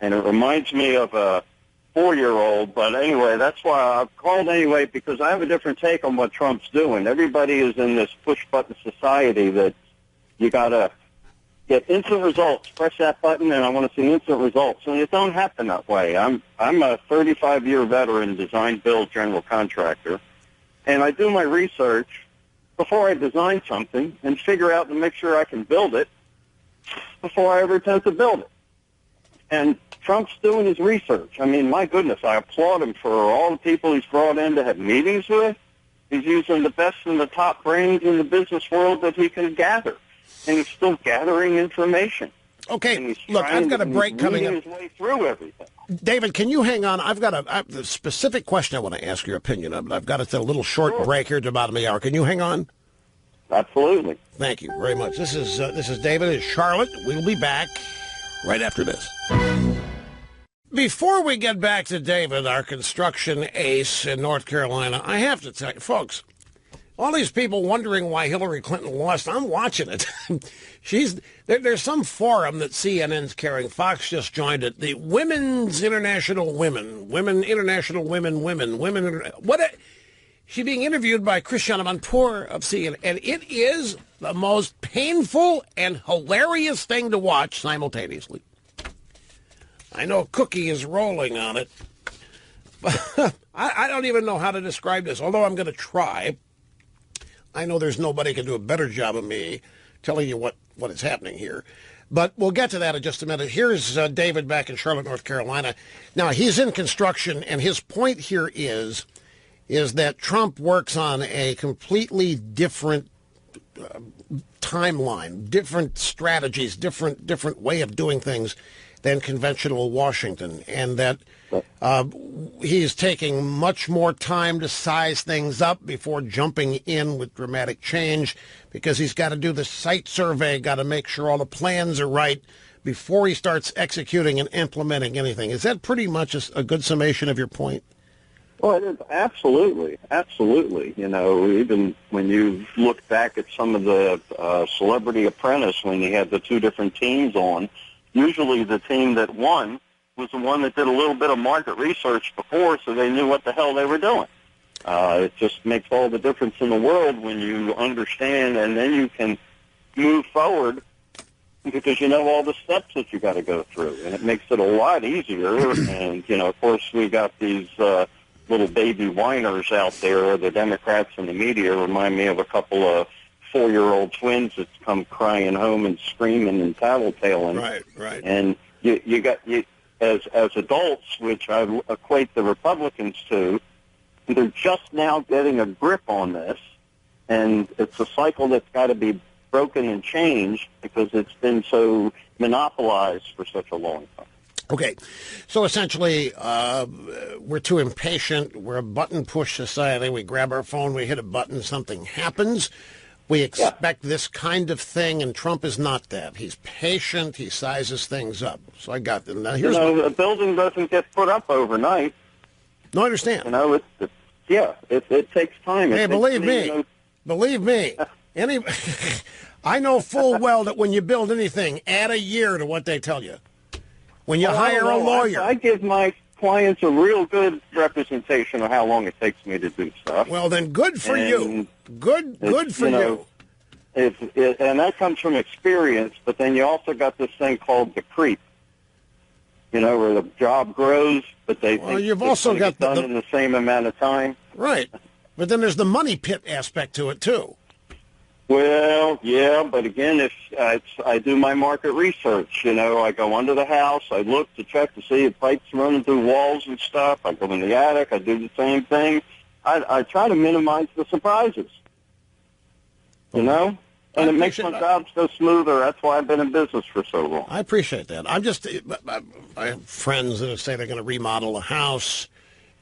and it reminds me of a 4-year-old, but anyway, that's why I've called anyway, because I have a different take on what Trump's doing. Everybody is in this push-button society that you got to get instant results. Press that button, and I want to see instant results. And it don't happen that way. I'm a 35-year veteran, design, build, general contractor, and I do my research before I design something and figure out and make sure I can build it before I ever attempt to build it. And Trump's doing his research. I mean, my goodness, I applaud him for all the people he's brought in to have meetings with. He's using the best and the top brains in the business world that he can gather. And he's still gathering information. Okay, look, I've got a break coming up. His way through everything. David, can you hang on? I've got a specific question I want to ask your opinion of. I've got to take a little short break here to about an hour. Can you hang on? Absolutely. Thank you very much. This is David in Charlotte. We'll be back right after this. Before we get back to David, our construction ace in North Carolina, I have to tell you, folks, all these people wondering why Hillary Clinton lost. I'm watching it. There's some forum that CNN's carrying. Fox just joined it. The Women's International Women. She's being interviewed by Christiane Amanpour of CNN, and it is the most painful and hilarious thing to watch simultaneously. I know Cookie is rolling on it. I don't even know how to describe this, although I'm going to try. I know there's nobody can do a better job of me telling you what is happening here. But we'll get to that in just a minute. Here's David back in Charlotte, North Carolina. Now, he's in construction, and his point here is that Trump works on a completely different timeline, different strategies, different way of doing things than conventional Washington, and that he's taking much more time to size things up before jumping in with dramatic change, because he's got to do the site survey, got to make sure all the plans are right before he starts executing and implementing anything. Is that pretty much a good summation of your point? Well, it is absolutely. You know, even when you look back at some of the Celebrity Apprentice, when you had the two different teams on, usually the team that won was the one that did a little bit of market research before, so they knew what the hell they were doing. It just makes all the difference in the world when you understand, and then you can move forward because you know all the steps that you got to go through, and it makes it a lot easier. And, you know, of course, we got these little baby whiners out there. The Democrats and the media remind me of a couple of 4-year-old twins that's come crying home and screaming and tattletaling. Right. And you got as adults, which I equate the Republicans to, they're just now getting a grip on this, and it's a cycle that's got to be broken and changed because it's been so monopolized for such a long time. Okay, so essentially, we're too impatient. We're a button-push society. We grab our phone, we hit a button, something happens. We expect this kind of thing, and Trump is not that. He's patient. He sizes things up. So I got them. Now, here's a building doesn't get put up overnight. No, I understand. You know, it takes time. Hey, believe me. I know full well that when you build anything, add a year to what they tell you. When you hire a lawyer. I give my clients a real good representation of how long it takes me to do stuff. Well, then good for you. Good for you. And that comes from experience, but then you also got this thing called the creep. You know, where the job grows, but they think you've also got done in the same amount of time. Right. But then there's the money pit aspect to it, too. Well, yeah, but again, if I do my market research, you know, I go under the house, I look to check to see if pipes running through walls and stuff. I go in the attic, I do the same thing. I try to minimize the surprises, you know, and it makes my job so smoother. That's why I've been in business for so long. I appreciate that. I have friends that say they're going to remodel a house,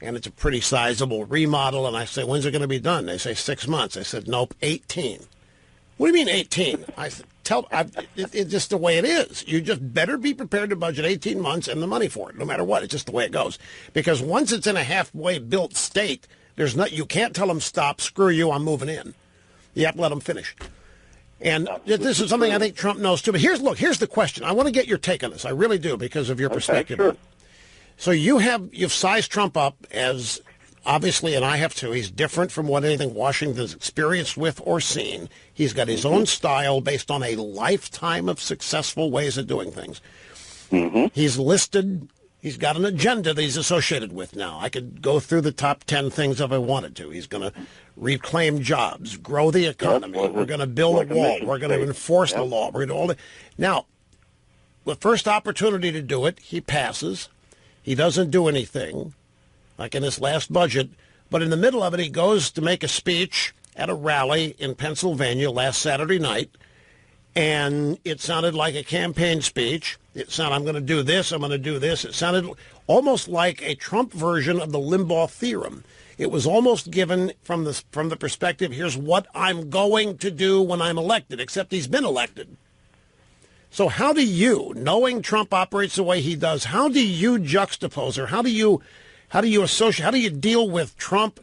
and it's a pretty sizable remodel, and I say, when's it going to be done? They say 6 months. I said, nope, 18. What do you mean 18? It's just the way it is. You just better be prepared to budget 18 months and the money for it, no matter what. It's just the way it goes. Because once it's in a halfway built state, you can't tell them, stop, screw you, I'm moving in. You have to let them finish. And this is something I think Trump knows, too. But here's the question. I want to get your take on this. I really do, because of your perspective. Sure. So you've sized Trump up as, obviously, and I have too, he's different from what anything Washington's experienced with or seen. He's got his own style based on a lifetime of successful ways of doing things. Mm-hmm. He's listed, he's got an agenda that he's associated with now. I could go through the top 10 things if I wanted to. He's going to reclaim jobs, grow the economy. We're going to build a wall. We're going to enforce the law. We're going to do all that. Now, the first opportunity to do it, he passes. He doesn't do anything, like in his last budget. But in the middle of it, he goes to make a speech at a rally in Pennsylvania last Saturday night, and it sounded like a campaign speech. It sounded, I'm going to do this, I'm going to do this. It sounded almost like a Trump version of the Limbaugh theorem. It was almost given from the perspective, here's what I'm going to do when I'm elected, except he's been elected. So how do you, knowing Trump operates the way he does, how do you juxtapose, or how do you associate, how do you deal with Trump,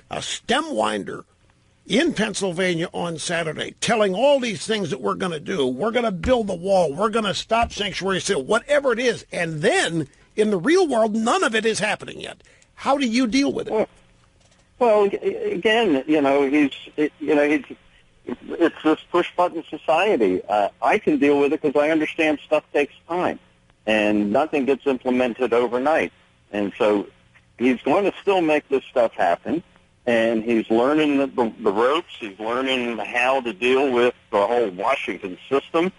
a stem winder, in Pennsylvania on Saturday, telling all these things that we're going to do. We're going to build the wall. We're going to stop sanctuary cities, whatever it is. And then in the real world, none of it is happening yet. How do you deal with it? Well, again, it's this push-button society. I can deal with it because I understand stuff takes time, and nothing gets implemented overnight. And so he's going to still make this stuff happen. And he's learning the ropes. He's learning how to deal with the whole Washington system.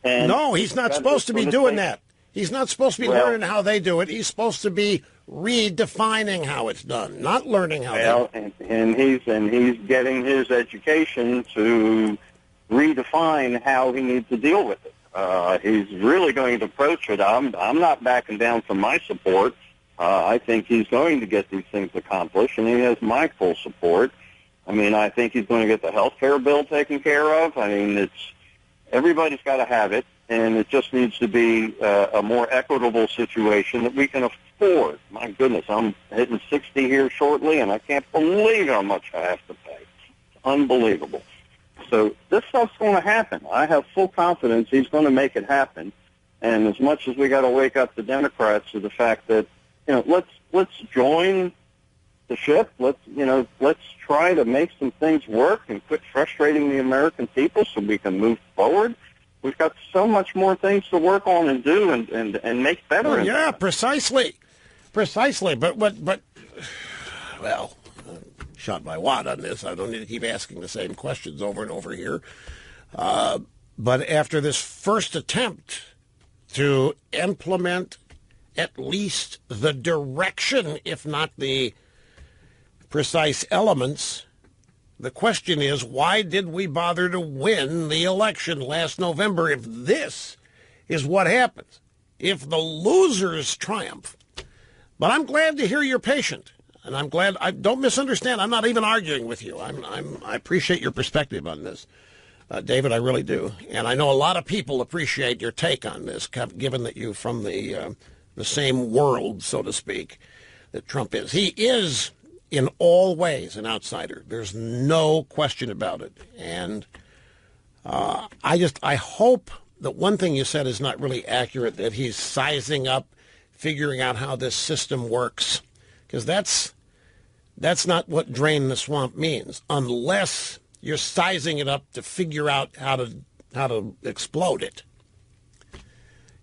And no, he's not supposed to be doing that. He's not supposed to be learning how they do it. He's supposed to be redefining how it's done, not learning how. And he's getting his education to redefine how he needs to deal with it. He's really going to approach it. I'm not backing down from my support. I think he's going to get these things accomplished, and he has my full support. I mean, I think he's going to get the health care bill taken care of. I mean, everybody's got to have it, and it just needs to be a more equitable situation that we can afford. My goodness, I'm hitting 60 here shortly, and I can't believe how much I have to pay. It's unbelievable. So this stuff's going to happen. I have full confidence he's going to make it happen. And as much as we got to wake up the Democrats to the fact that, let's join the ship. Let's try to make some things work and quit frustrating the American people so we can move forward. We've got so much more things to work on and do and make better. Well, yeah, precisely. But well, shot by Watt on this. I don't need to keep asking the same questions over and over here. But after this first attempt to implement at least the direction, if not the precise elements, the question is, why did we bother to win the election last November if this is what happens, if the losers triumph? But I'm glad to hear you're patient, and I'm glad. I don't misunderstand. I'm not even arguing with you. I appreciate your perspective on this, David. I really do, and I know a lot of people appreciate your take on this, given that you're from the same world, so to speak, that Trump is. He is, in all ways, an outsider. There's no question about it. And I hope that one thing you said is not really accurate, that he's sizing up, figuring out how this system works, because that's not what drain the swamp means, unless you're sizing it up to figure out how to explode it.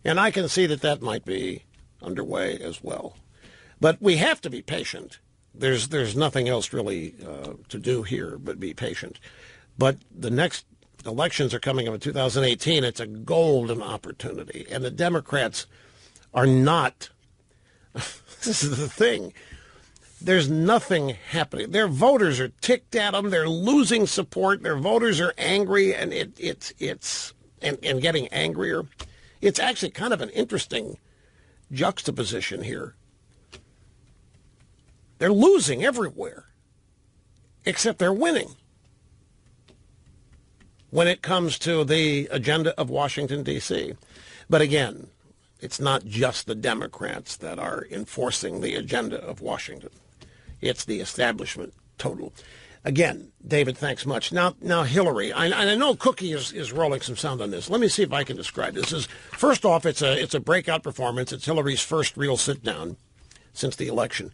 And I can see that might be underway as well. But we have to be patient. There's nothing else really to do here but be patient. But the next elections are coming up in 2018. It's a golden opportunity. And the Democrats are not. This is the thing. There's nothing happening. Their voters are ticked at them. They're losing support. Their voters are angry, and it's getting angrier. It's actually kind of an interesting juxtaposition here. They're losing everywhere, except they're winning when it comes to the agenda of Washington, D.C. But again, it's not just the Democrats that are enforcing the agenda of Washington. It's the establishment total. Again, David, thanks much. Now Hillary. I know Cookie is rolling some sound on this. Let me see if I can describe this. First off, it's a breakout performance. It's Hillary's first real sit-down since the election.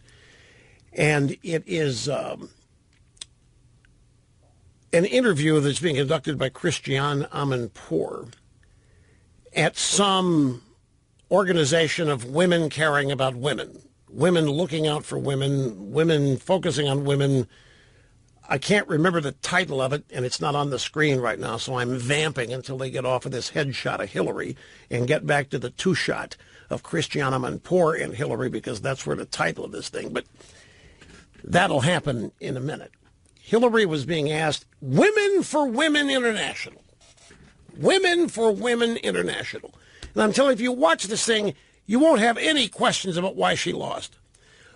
And it is an interview that's being conducted by Christiane Amanpour at some organization of women caring about women, women looking out for women, women focusing on women. I can't remember the title of it, and it's not on the screen right now, so I'm vamping until they get off of this headshot of Hillary and get back to the two-shot of Christiane Amanpour and Hillary, because that's where the title of this thing. But that'll happen in a minute. Hillary was being asked, Women for Women International. Women for Women International. And I'm telling you, if you watch this thing, you won't have any questions about why she lost.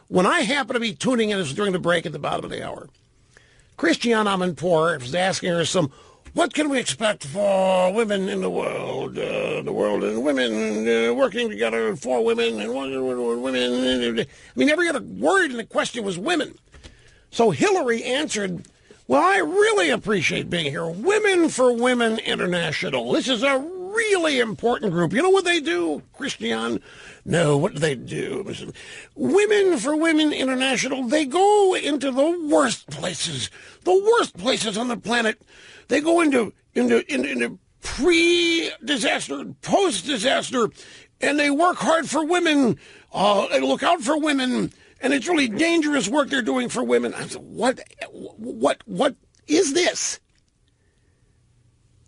When I happen to be tuning in, this during the break at the bottom of the hour, Christiane Amanpour was asking her what can we expect for women in the world and women working together for women and women. I mean, every other word in the question was women. So Hillary answered Well, I really appreciate being here. Women for Women International. This is a really important group. You know what they do, Christian? No, what do they do? Women for Women International, they go into the worst places on the planet. They go into pre-disaster, post-disaster, and they work hard for women. They look out for women, and it's really dangerous work they're doing for women. I said, what is this?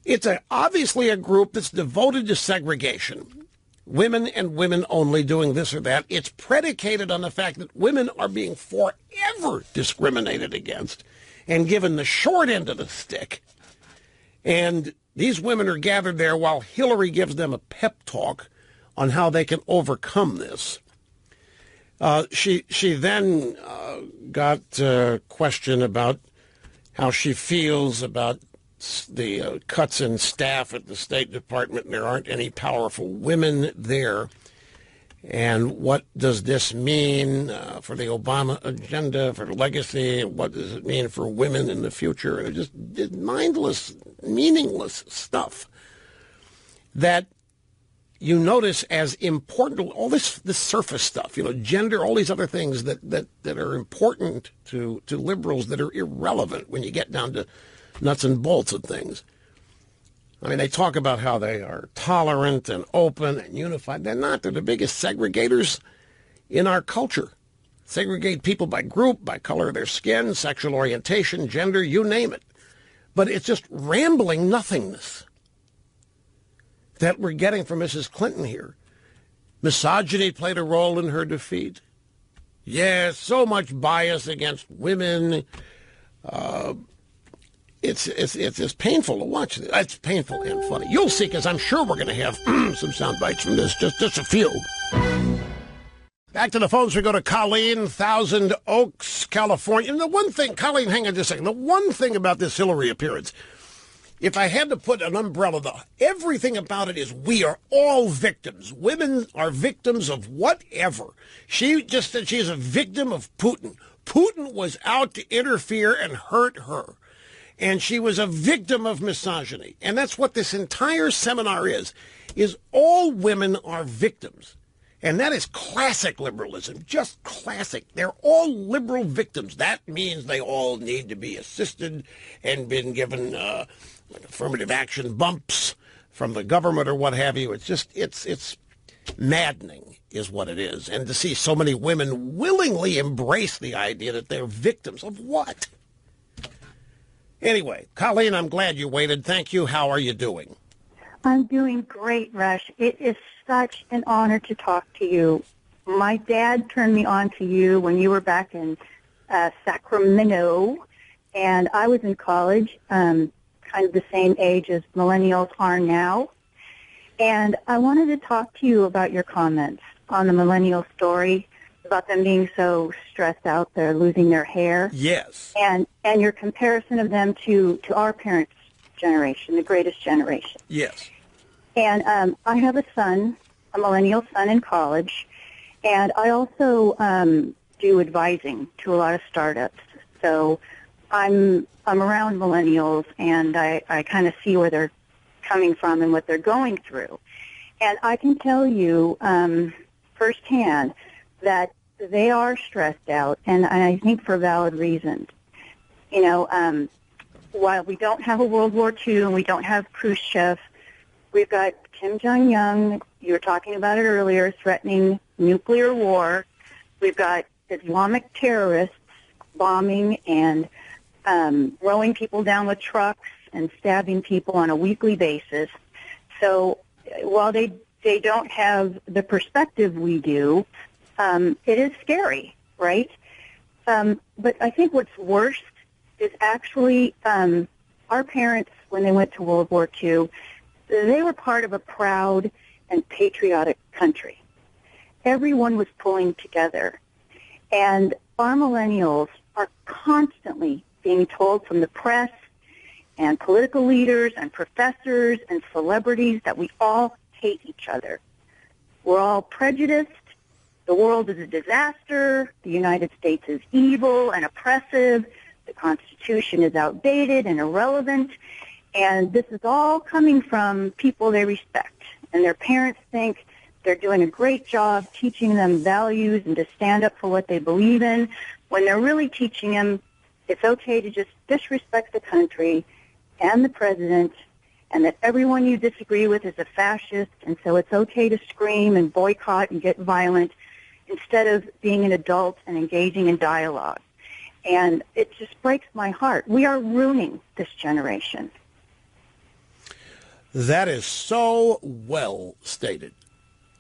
It's obviously a group that's devoted to segregation. Women and women only doing this or that. It's predicated on the fact that women are being forever discriminated against and given the short end of the stick. And these women are gathered there while Hillary gives them a pep talk on how they can overcome this. She then got a question about how she feels about the cuts in staff at the State Department. There aren't any powerful women there. And what does this mean for the Obama agenda, for the legacy? What does it mean for women in the future? And it just mindless, meaningless stuff that you notice as important. All this surface stuff, gender, all these other things that are important to liberals that are irrelevant when you get down to nuts and bolts of things. I mean, they talk about how they are tolerant and open and unified. They're not. They're the biggest segregators in our culture. Segregate people by group, by color of their skin, sexual orientation, gender, you name it. But it's just rambling nothingness that we're getting from Mrs. Clinton here. Misogyny played a role in her defeat. Yes, so much bias against women. It's painful to watch. It's painful and funny. You'll see, because I'm sure we're going to have some sound bites from this, just a few. Back to the phones, we go to Colleen, Thousand Oaks, California. And the one thing, Colleen, hang on just a second. The one thing about this Hillary appearance, if I had to put an umbrella, everything about it is we are all victims. Women are victims of whatever. She just said she's a victim of Putin. Putin was out to interfere and hurt her. And she was a victim of misogyny. And that's what this entire seminar is all women are victims. And that is classic liberalism, just classic. They're all liberal victims. That means they all need to be assisted and been given affirmative action bumps from the government or what have you. It's just, it's maddening is what it is. And to see so many women willingly embrace the idea that they're victims of what? Anyway, Colleen, I'm glad you waited. Thank you. How are you doing? I'm doing great, Rush. It is such an honor to talk to you. My dad turned me on to you when you were back in Sacramento, and I was in college, kind of the same age as millennials are now. And I wanted to talk to you about your comments on the millennial story, about them being so stressed out they're losing their hair. Yes. And your comparison of them to our parents' generation, the greatest generation. Yes. And I have a son, a millennial son in college, and I also do advising to a lot of startups. So I'm around millennials, and I kind of see where they're coming from and what they're going through. And I can tell you firsthand that they are stressed out, and I think for valid reasons. While we don't have a World War II and we don't have Khrushchev, we've got Kim Jong-un, you were talking about it earlier, threatening nuclear war. We've got Islamic terrorists bombing and rowing people down with trucks and stabbing people on a weekly basis. So while they don't have the perspective we do, it is scary, right? But I think what's worse is actually our parents, when they went to World War II, they were part of a proud and patriotic country. Everyone was pulling together. And our millennials are constantly being told from the press and political leaders and professors and celebrities that we all hate each other. We're all prejudiced. The world is a disaster. The United States is evil and oppressive. the Constitution is outdated and irrelevant. And this is all coming from people they respect. And their parents think they're doing a great job teaching them values and to stand up for what they believe in, when they're really teaching them it's okay to just disrespect the country and the president, and that everyone you disagree with is a fascist, and so it's okay to scream and boycott and get violent instead of being an adult and engaging in dialogue. And it just breaks my heart. We are ruining this generation. That is so well stated.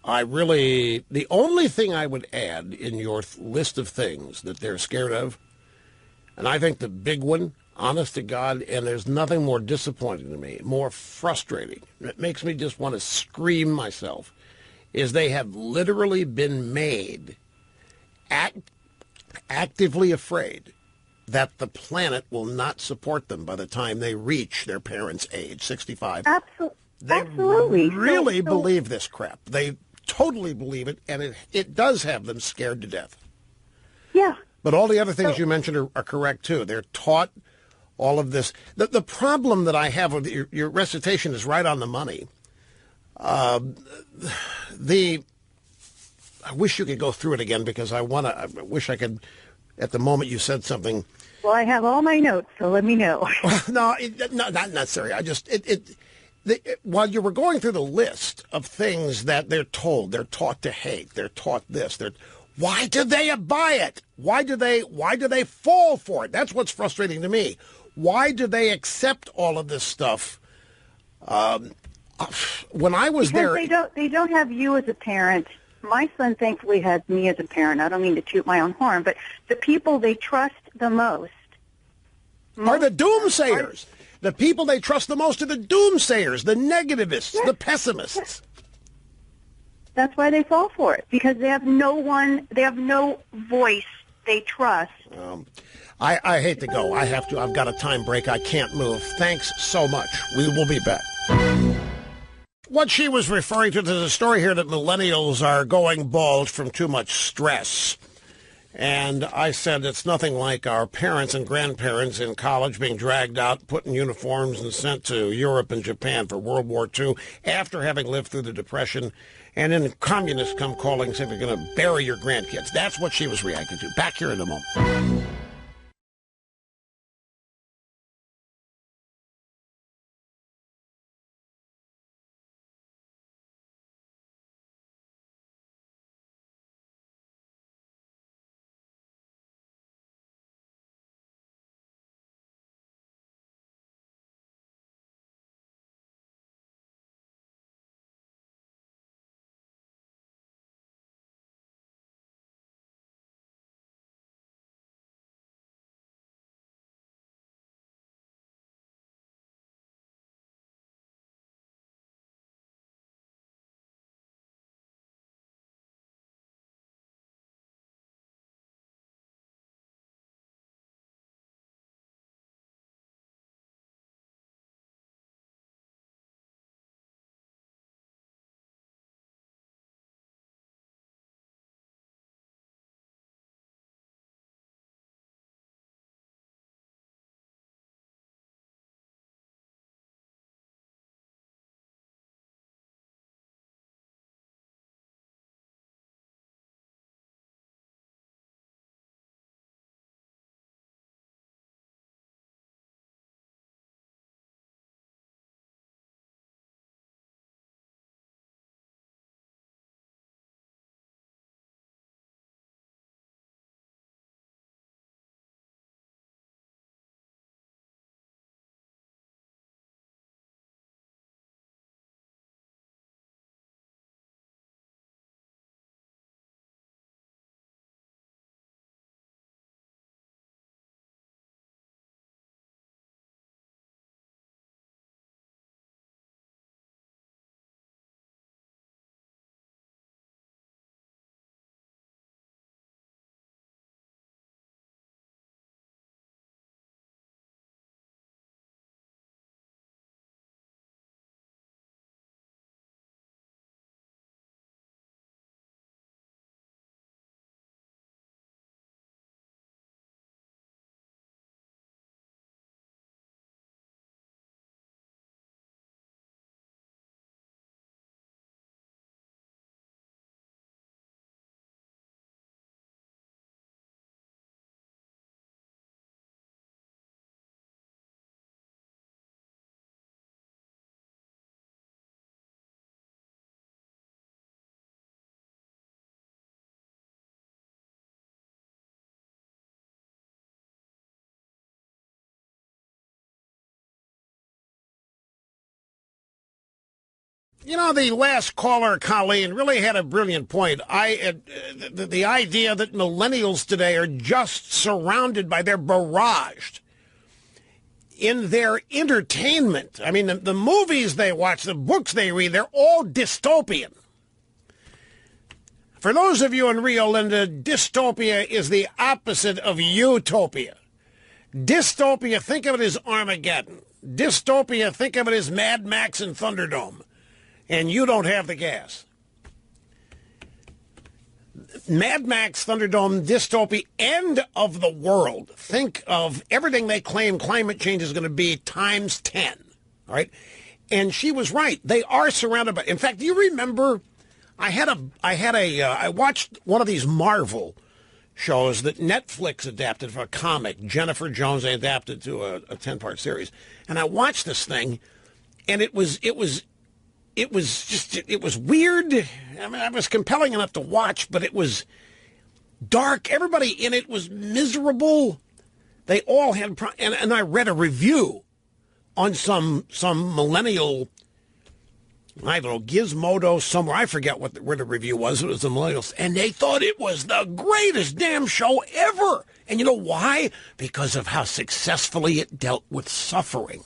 The only thing I would add in your list of things that they're scared of, and I think the big one, honest to God, and there's nothing more disappointing to me, more frustrating, it makes me just want to scream myself, is they have literally been made actively afraid that the planet will not support them by the time they reach their parents' age, 65. Absolutely. They really believe this crap. They totally believe it, and it does have them scared to death. Yeah. But all the other things you mentioned are correct, too. They're taught all of this. The problem that I have with your recitation is right on the money. I wish you could go through it again because I wish I could. At the moment you said something. Well, I have all my notes, so let me know. No, not necessary. While you were going through the list of things that they're taught to hate, they're taught this, why do they buy it? Why do they fall for it? That's what's frustrating to me. Why do they accept all of this stuff? When I was there, they don't have you as a parent. My son thankfully has me as a parent. I don't mean to toot my own horn, but the people they trust the most are the doomsayers. The people they trust the most are the doomsayers, the negativists, the pessimists. Yes. That's why they fall for it, because they have no voice they trust. I hate to go. I've got a time break. I can't move. Thanks so much. We will be back. What she was referring to, there's a story here that millennials are going bald from too much stress. And I said it's nothing like our parents and grandparents in college being dragged out, put in uniforms, and sent to Europe and Japan for World War II after having lived through the Depression. And then communists come calling, saying they're going to bury your grandkids. That's what she was reacting to. Back here in a moment. You know, the last caller, Colleen, really had a brilliant point. The idea that millennials today are just surrounded by, they're barraged in their entertainment. I mean, the movies they watch, the books they read, they're all dystopian. For those of you in Rio Linda, dystopia is the opposite of utopia. Dystopia, think of it as Armageddon. Dystopia, think of it as Mad Max and Thunderdome. And you don't have the gas. Mad Max, Thunderdome, dystopia, end of the world. Think of everything they claim climate change is going to be times 10. All right? And she was right. They are surrounded by... In fact, do you remember... I watched one of these Marvel shows that Netflix adapted for a comic. Jennifer Jones, they adapted to a 10-part series. And I watched this thing, and it was weird. I mean, it was compelling enough to watch, but it was dark. Everybody in it was miserable. They all had, and I read a review on some millennial, I don't know, Gizmodo somewhere. I forget where the review was. It was the millennials, and they thought it was the greatest damn show ever. And you know why? Because of how successfully it dealt with suffering.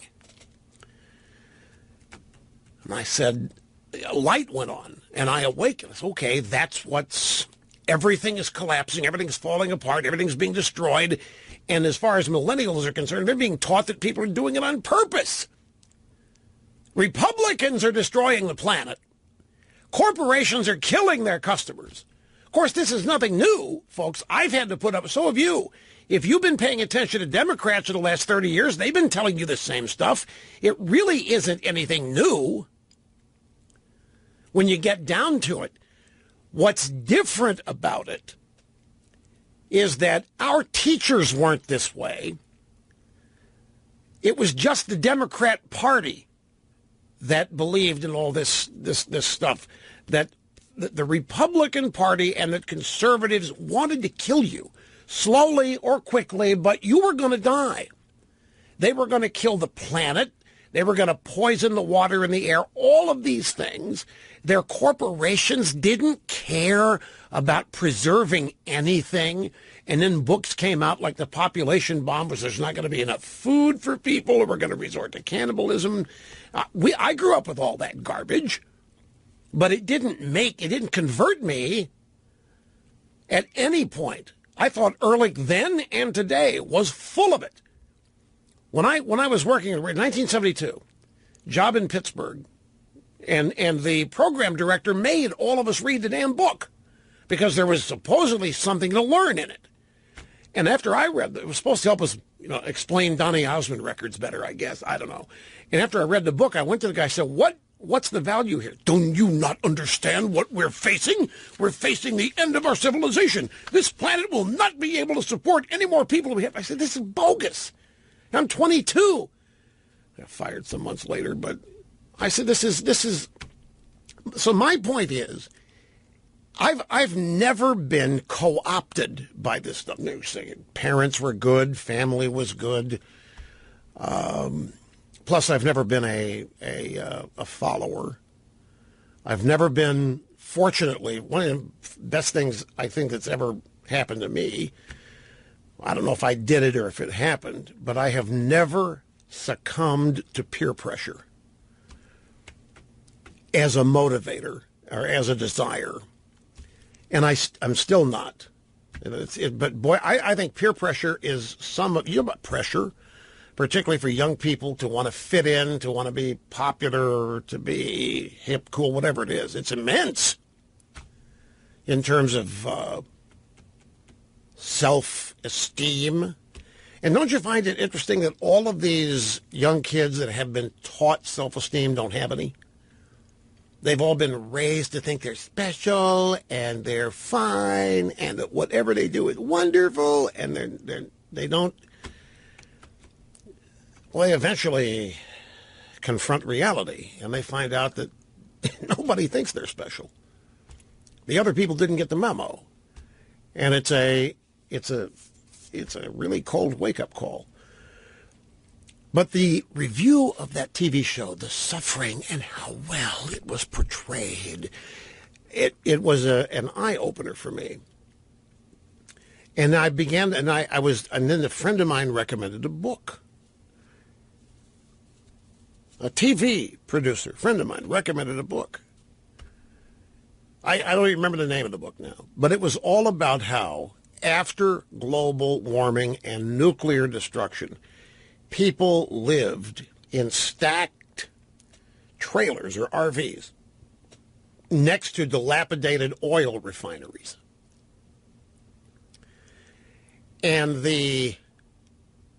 And I said, a light went on, and I awakened. I said, okay, everything is collapsing, everything's falling apart, everything's being destroyed. And as far as millennials are concerned, they're being taught that people are doing it on purpose. Republicans are destroying the planet. Corporations are killing their customers. Of course, this is nothing new, folks. I've had to put up, so have you. If you've been paying attention to Democrats for the last 30 years, they've been telling you the same stuff. It really isn't anything new. When you get down to it, what's different about it is that our teachers weren't this way. It was just the Democrat Party that believed in all this stuff, that the Republican Party and the conservatives wanted to kill you, slowly or quickly, but you were going to die. They were going to kill the planet. They were going to poison the water and the air, all of these things. Their corporations didn't care about preserving anything. And then books came out like the population bomb was there's not going to be enough food for people, or we're going to resort to cannibalism. I grew up with all that garbage, but it didn't convert me at any point. I thought Ehrlich then and today was full of it. When I was working in 1972, job in Pittsburgh, and the program director made all of us read the damn book because there was supposedly something to learn in it. And after I read it, was supposed to help us, explain Donny Osmond records better, I guess. I don't know. And after I read the book, I went to the guy and said, what's the value here? Don't you not understand what we're facing? We're facing the end of our civilization. This planet will not be able to support any more people we have. I said, this is bogus. I'm 22. I got fired some months later, but I said, this is. So my point is, I've never been co-opted by this stuff. They were saying parents were good, family was good. Plus, I've never been a follower. I've never been, fortunately, one of the best things I think that's ever happened to me. I don't know if I did it or if it happened, but I have never succumbed to peer pressure as a motivator or as a desire. And I'm still not. But boy, I think peer pressure is about pressure, particularly for young people to want to fit in, to want to be popular, to be hip, cool, whatever it is. It's immense in terms of self-esteem. And don't you find it interesting that all of these young kids that have been taught self-esteem don't have any? They've all been raised to think they're special and they're fine and that whatever they do is wonderful, and they don't. Well, they eventually confront reality and they find out that nobody thinks they're special. The other people didn't get the memo, and it's a really cold wake-up call. But the review of that TV show, the suffering and how well it was portrayed, it was an eye-opener for me. And I began, and then a friend of mine recommended a book. A TV producer, friend of mine, recommended a book. I don't even remember the name of the book now, but it was all about how, after global warming and nuclear destruction, people lived in stacked trailers or RVs next to dilapidated oil refineries. And the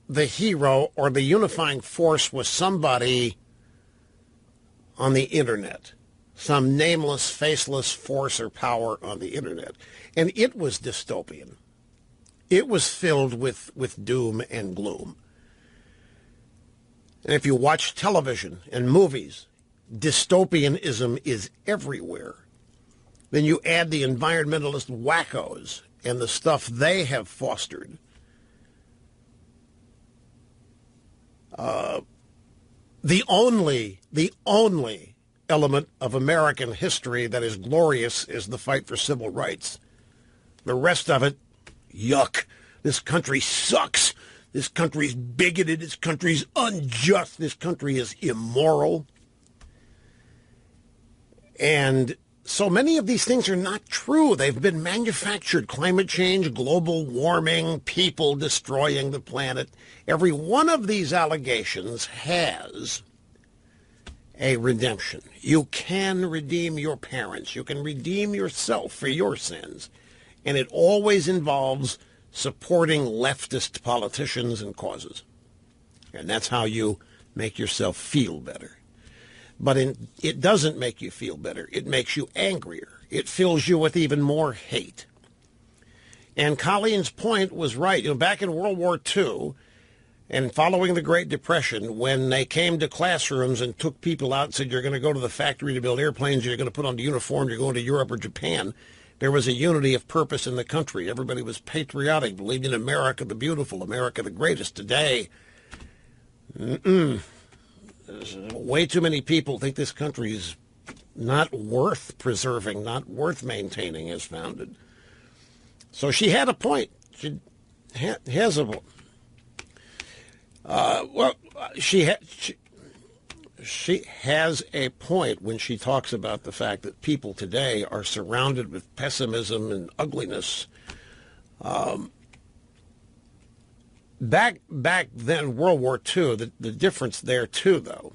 hero or the unifying force was somebody on the internet, some nameless, faceless force or power on the internet. And it was dystopian. It was filled with doom and gloom. And if you watch television and movies, dystopianism is everywhere. Then you add the environmentalist wackos and the stuff they have fostered. The only element of American history that is glorious is the fight for civil rights. The rest of it, yuck. This country sucks. This country's bigoted. This country's unjust. This country is immoral. And so many of these things are not true. They've been manufactured. Climate change, global warming, people destroying the planet. Every one of these allegations has a redemption. You can redeem your parents. You can redeem yourself for your sins. And it always involves supporting leftist politicians and causes. And that's how you make yourself feel better. But it doesn't make you feel better. It makes you angrier. It fills you with even more hate. And Colleen's point was right. You know, back in World War II and following the Great Depression, when they came to classrooms and took people out and said, you're going to go to the factory to build airplanes, you're going to put on the uniform, you're going to Europe or Japan, there was a unity of purpose in the country. Everybody was patriotic, believed in America the beautiful, America the greatest. Today, way too many people think this country is not worth preserving, not worth maintaining as founded. So she had a point. She has a point. She has a point when she talks about the fact that people today are surrounded with pessimism and ugliness. Back then, World War II, the difference there too, though,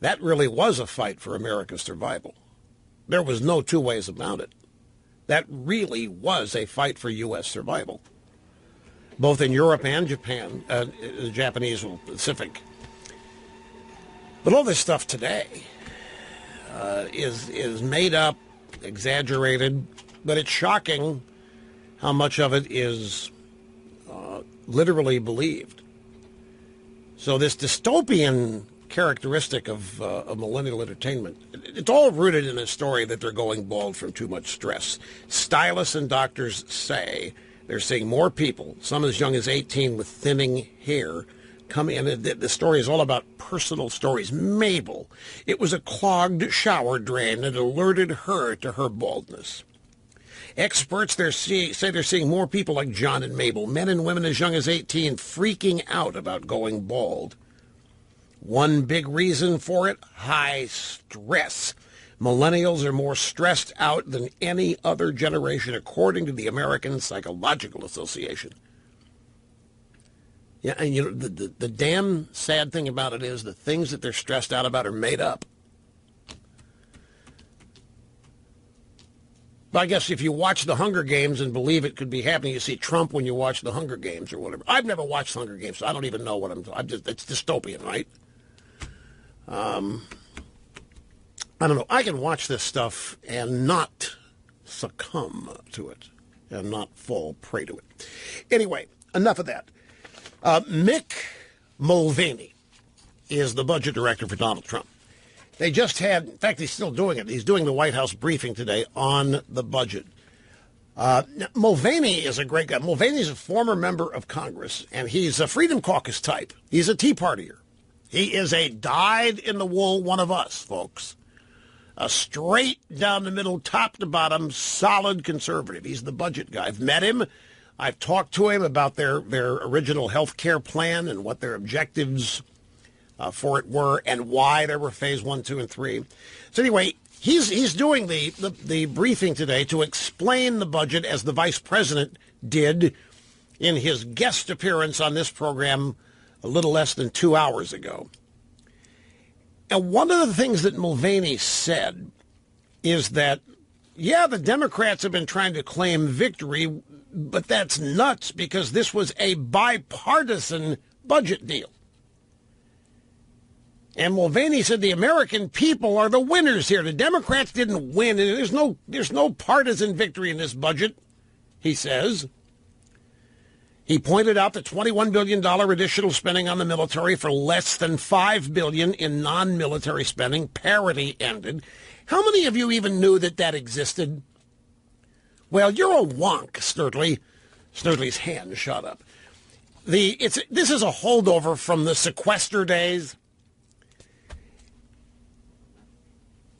that really was a fight for America's survival. There was no two ways about it. That really was a fight for U.S. survival, both in Europe and Japan, the Japanese Pacific. But all this stuff today is made up, exaggerated, but it's shocking how much of it is literally believed. So this dystopian characteristic of millennial entertainment, it's all rooted in a story that they're going bald from too much stress. Stylists and doctors say they're seeing more people, some as young as 18 with thinning hair, come in. The story is all about personal stories. Mabel, it was a clogged shower drain that alerted her to her baldness. Experts say they're seeing more people like John and Mabel, men and women as young as 18, freaking out about going bald. One big reason for it, high stress. Millennials are more stressed out than any other generation, according to the American Psychological Association. Yeah, and you know, the damn sad thing about it is the things that they're stressed out about are made up. But I guess if you watch the Hunger Games and believe it could be happening, you see Trump when you watch the Hunger Games or whatever. I've never watched Hunger Games, so I don't even know what it's dystopian, right? I don't know. I can watch this stuff and not succumb to it and not fall prey to it. Anyway, enough of that. Mick Mulvaney is the budget director for Donald Trump. They just had, in fact, he's still doing it. He's doing the White House briefing today on the budget. Mulvaney is a great guy. Mulvaney's a former member of Congress, and he's a Freedom Caucus type. He's a Tea Partier. He is a dyed-in-the-wool one of us, folks. A straight down the middle, top to bottom, solid conservative. He's the budget guy. I've met him. I've talked to him about their original health care plan and what their objectives for it were and why there were phase 1, 2, and 3. So anyway, he's doing the briefing today to explain the budget as the vice president did in his guest appearance on this program a little less than 2 hours ago. And one of the things that Mulvaney said is that, yeah, the Democrats have been trying to claim victory, but that's nuts because this was a bipartisan budget deal. And Mulvaney said the American people are the winners here. The Democrats didn't win, and there's no partisan victory in this budget, he says. He pointed out the $21 billion additional spending on the military for less than $5 billion in non-military spending. Parity ended. How many of you even knew that existed? Well, you're a wonk, Sturtley. Sturtley's hand shot up. This is a holdover from the sequester days.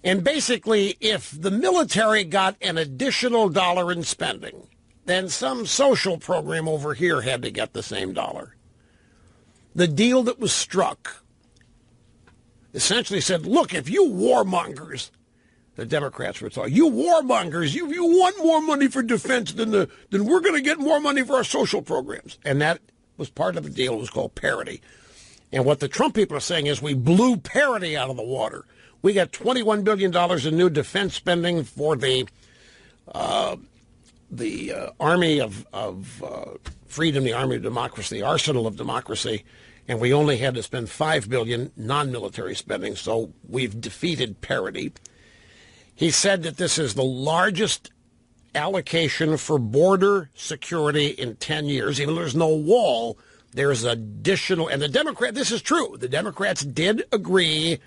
And basically, if the military got an additional dollar in spending, then some social program over here had to get the same dollar. The deal that was struck essentially said, look, if you warmongers, the Democrats were talking, you warmongers, you want more money for defense, then we're going to get more money for our social programs. And that was part of the deal. It was called parity. And what the Trump people are saying is we blew parity out of the water. We got $21 billion in new defense spending for the Army of Freedom, the Army of Democracy, the Arsenal of Democracy, and we only had to spend $5 billion non-military spending, so we've defeated parity. He said that this is the largest allocation for border security in 10 years. Even though there's no wall, there's additional, and this is true, the Democrats did agree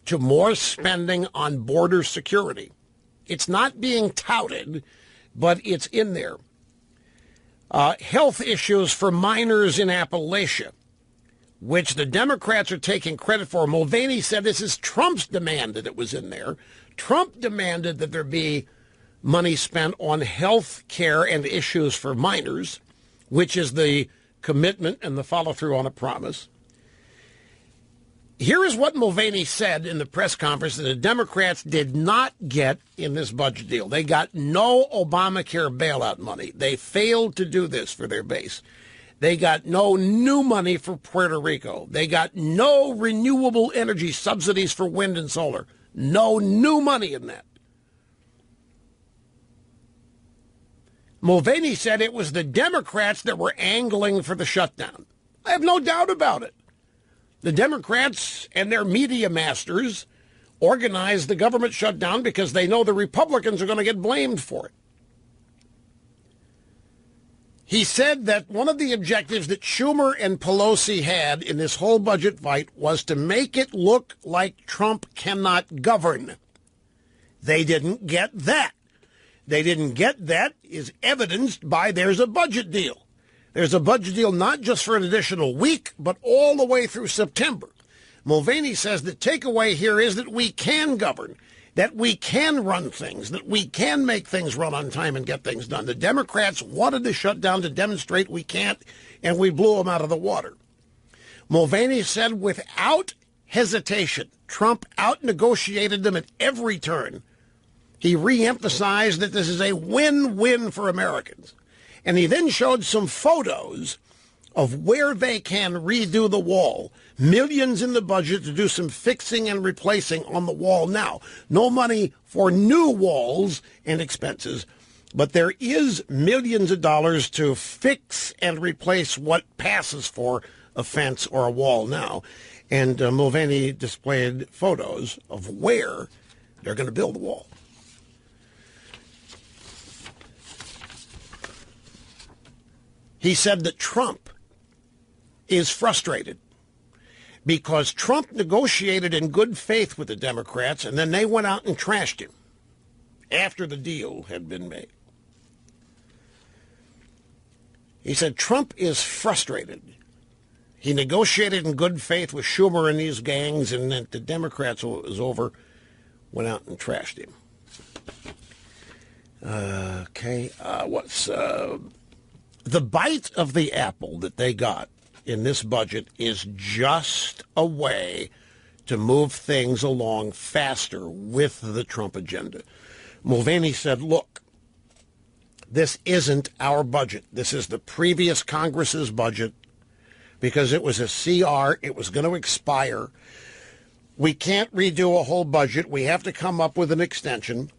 to more spending on border security. It's not being touted, but it's in there. Health issues for minors in Appalachia, which the Democrats are taking credit for. Mulvaney said this is Trump's demand that it was in there. Trump demanded that there be money spent on health care and issues for minors, which is the commitment and the follow-through on a promise. Here is what Mulvaney said in the press conference that the Democrats did not get in this budget deal. They got no Obamacare bailout money. They failed to do this for their base. They got no new money for Puerto Rico. They got no renewable energy subsidies for wind and solar. No new money in that. Mulvaney said it was the Democrats that were angling for the shutdown. I have no doubt about it. The Democrats and their media masters organized the government shutdown because they know the Republicans are going to get blamed for it. He said that one of the objectives that Schumer and Pelosi had in this whole budget fight was to make it look like Trump cannot govern. They didn't get that. They didn't get that is evidenced by there's a budget deal. There's a budget deal not just for an additional week, but all the way through September. Mulvaney says the takeaway here is that we can govern, that we can run things, that we can make things run on time and get things done. The Democrats wanted the shutdown to demonstrate we can't, and we blew them out of the water. Mulvaney said without hesitation, Trump out-negotiated them at every turn. He re-emphasized that this is a win-win for Americans. And he then showed some photos of where they can redo the wall. Millions in the budget to do some fixing and replacing on the wall now. No money for new walls and expenses, but there is millions of dollars to fix and replace what passes for a fence or a wall now. And Mulvaney displayed photos of where they're going to build the wall. He said that Trump is frustrated because Trump negotiated in good faith with the Democrats, and then they went out and trashed him after the deal had been made. He said Trump is frustrated. He negotiated in good faith with Schumer and these gangs, and then the Democrats, when it was over, went out and trashed him. The bite of the apple that they got in this budget is just a way to move things along faster with the Trump agenda. Mulvaney said, look, this isn't our budget. This is the previous Congress's budget because it was a CR. It was going to expire. We can't redo a whole budget. We have to come up with an extension.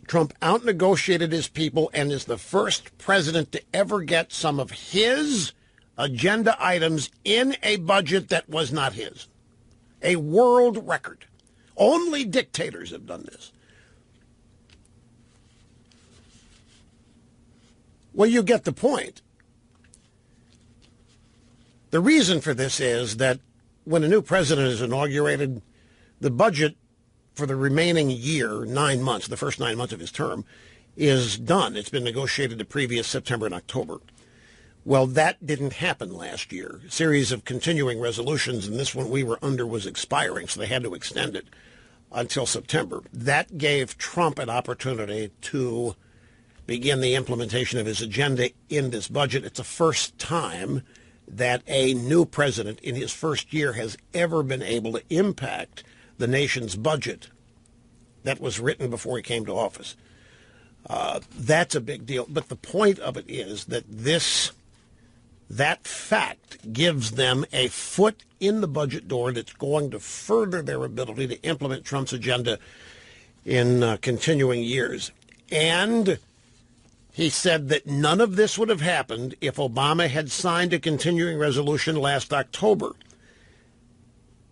Trump out-negotiated his people and is the first president to ever get some of his agenda items in a budget that was not his. A world record. Only dictators have done this. Well, you get the point. The reason for this is that when a new president is inaugurated, the budget for the remaining year, 9 months, the first 9 months of his term, is done. It's been negotiated the previous September and October. Well, that didn't happen last year. A series of continuing resolutions, and this one we were under was expiring, so they had to extend it until September. That gave Trump an opportunity to begin the implementation of his agenda in this budget. It's the first time that a new president in his first year has ever been able to impact the nation's budget that was written before he came to office. That's a big deal. But the point of it is that that fact gives them a foot in the budget door that's going to further their ability to implement Trump's agenda in continuing years. And he said that none of this would have happened if Obama had signed a continuing resolution last October.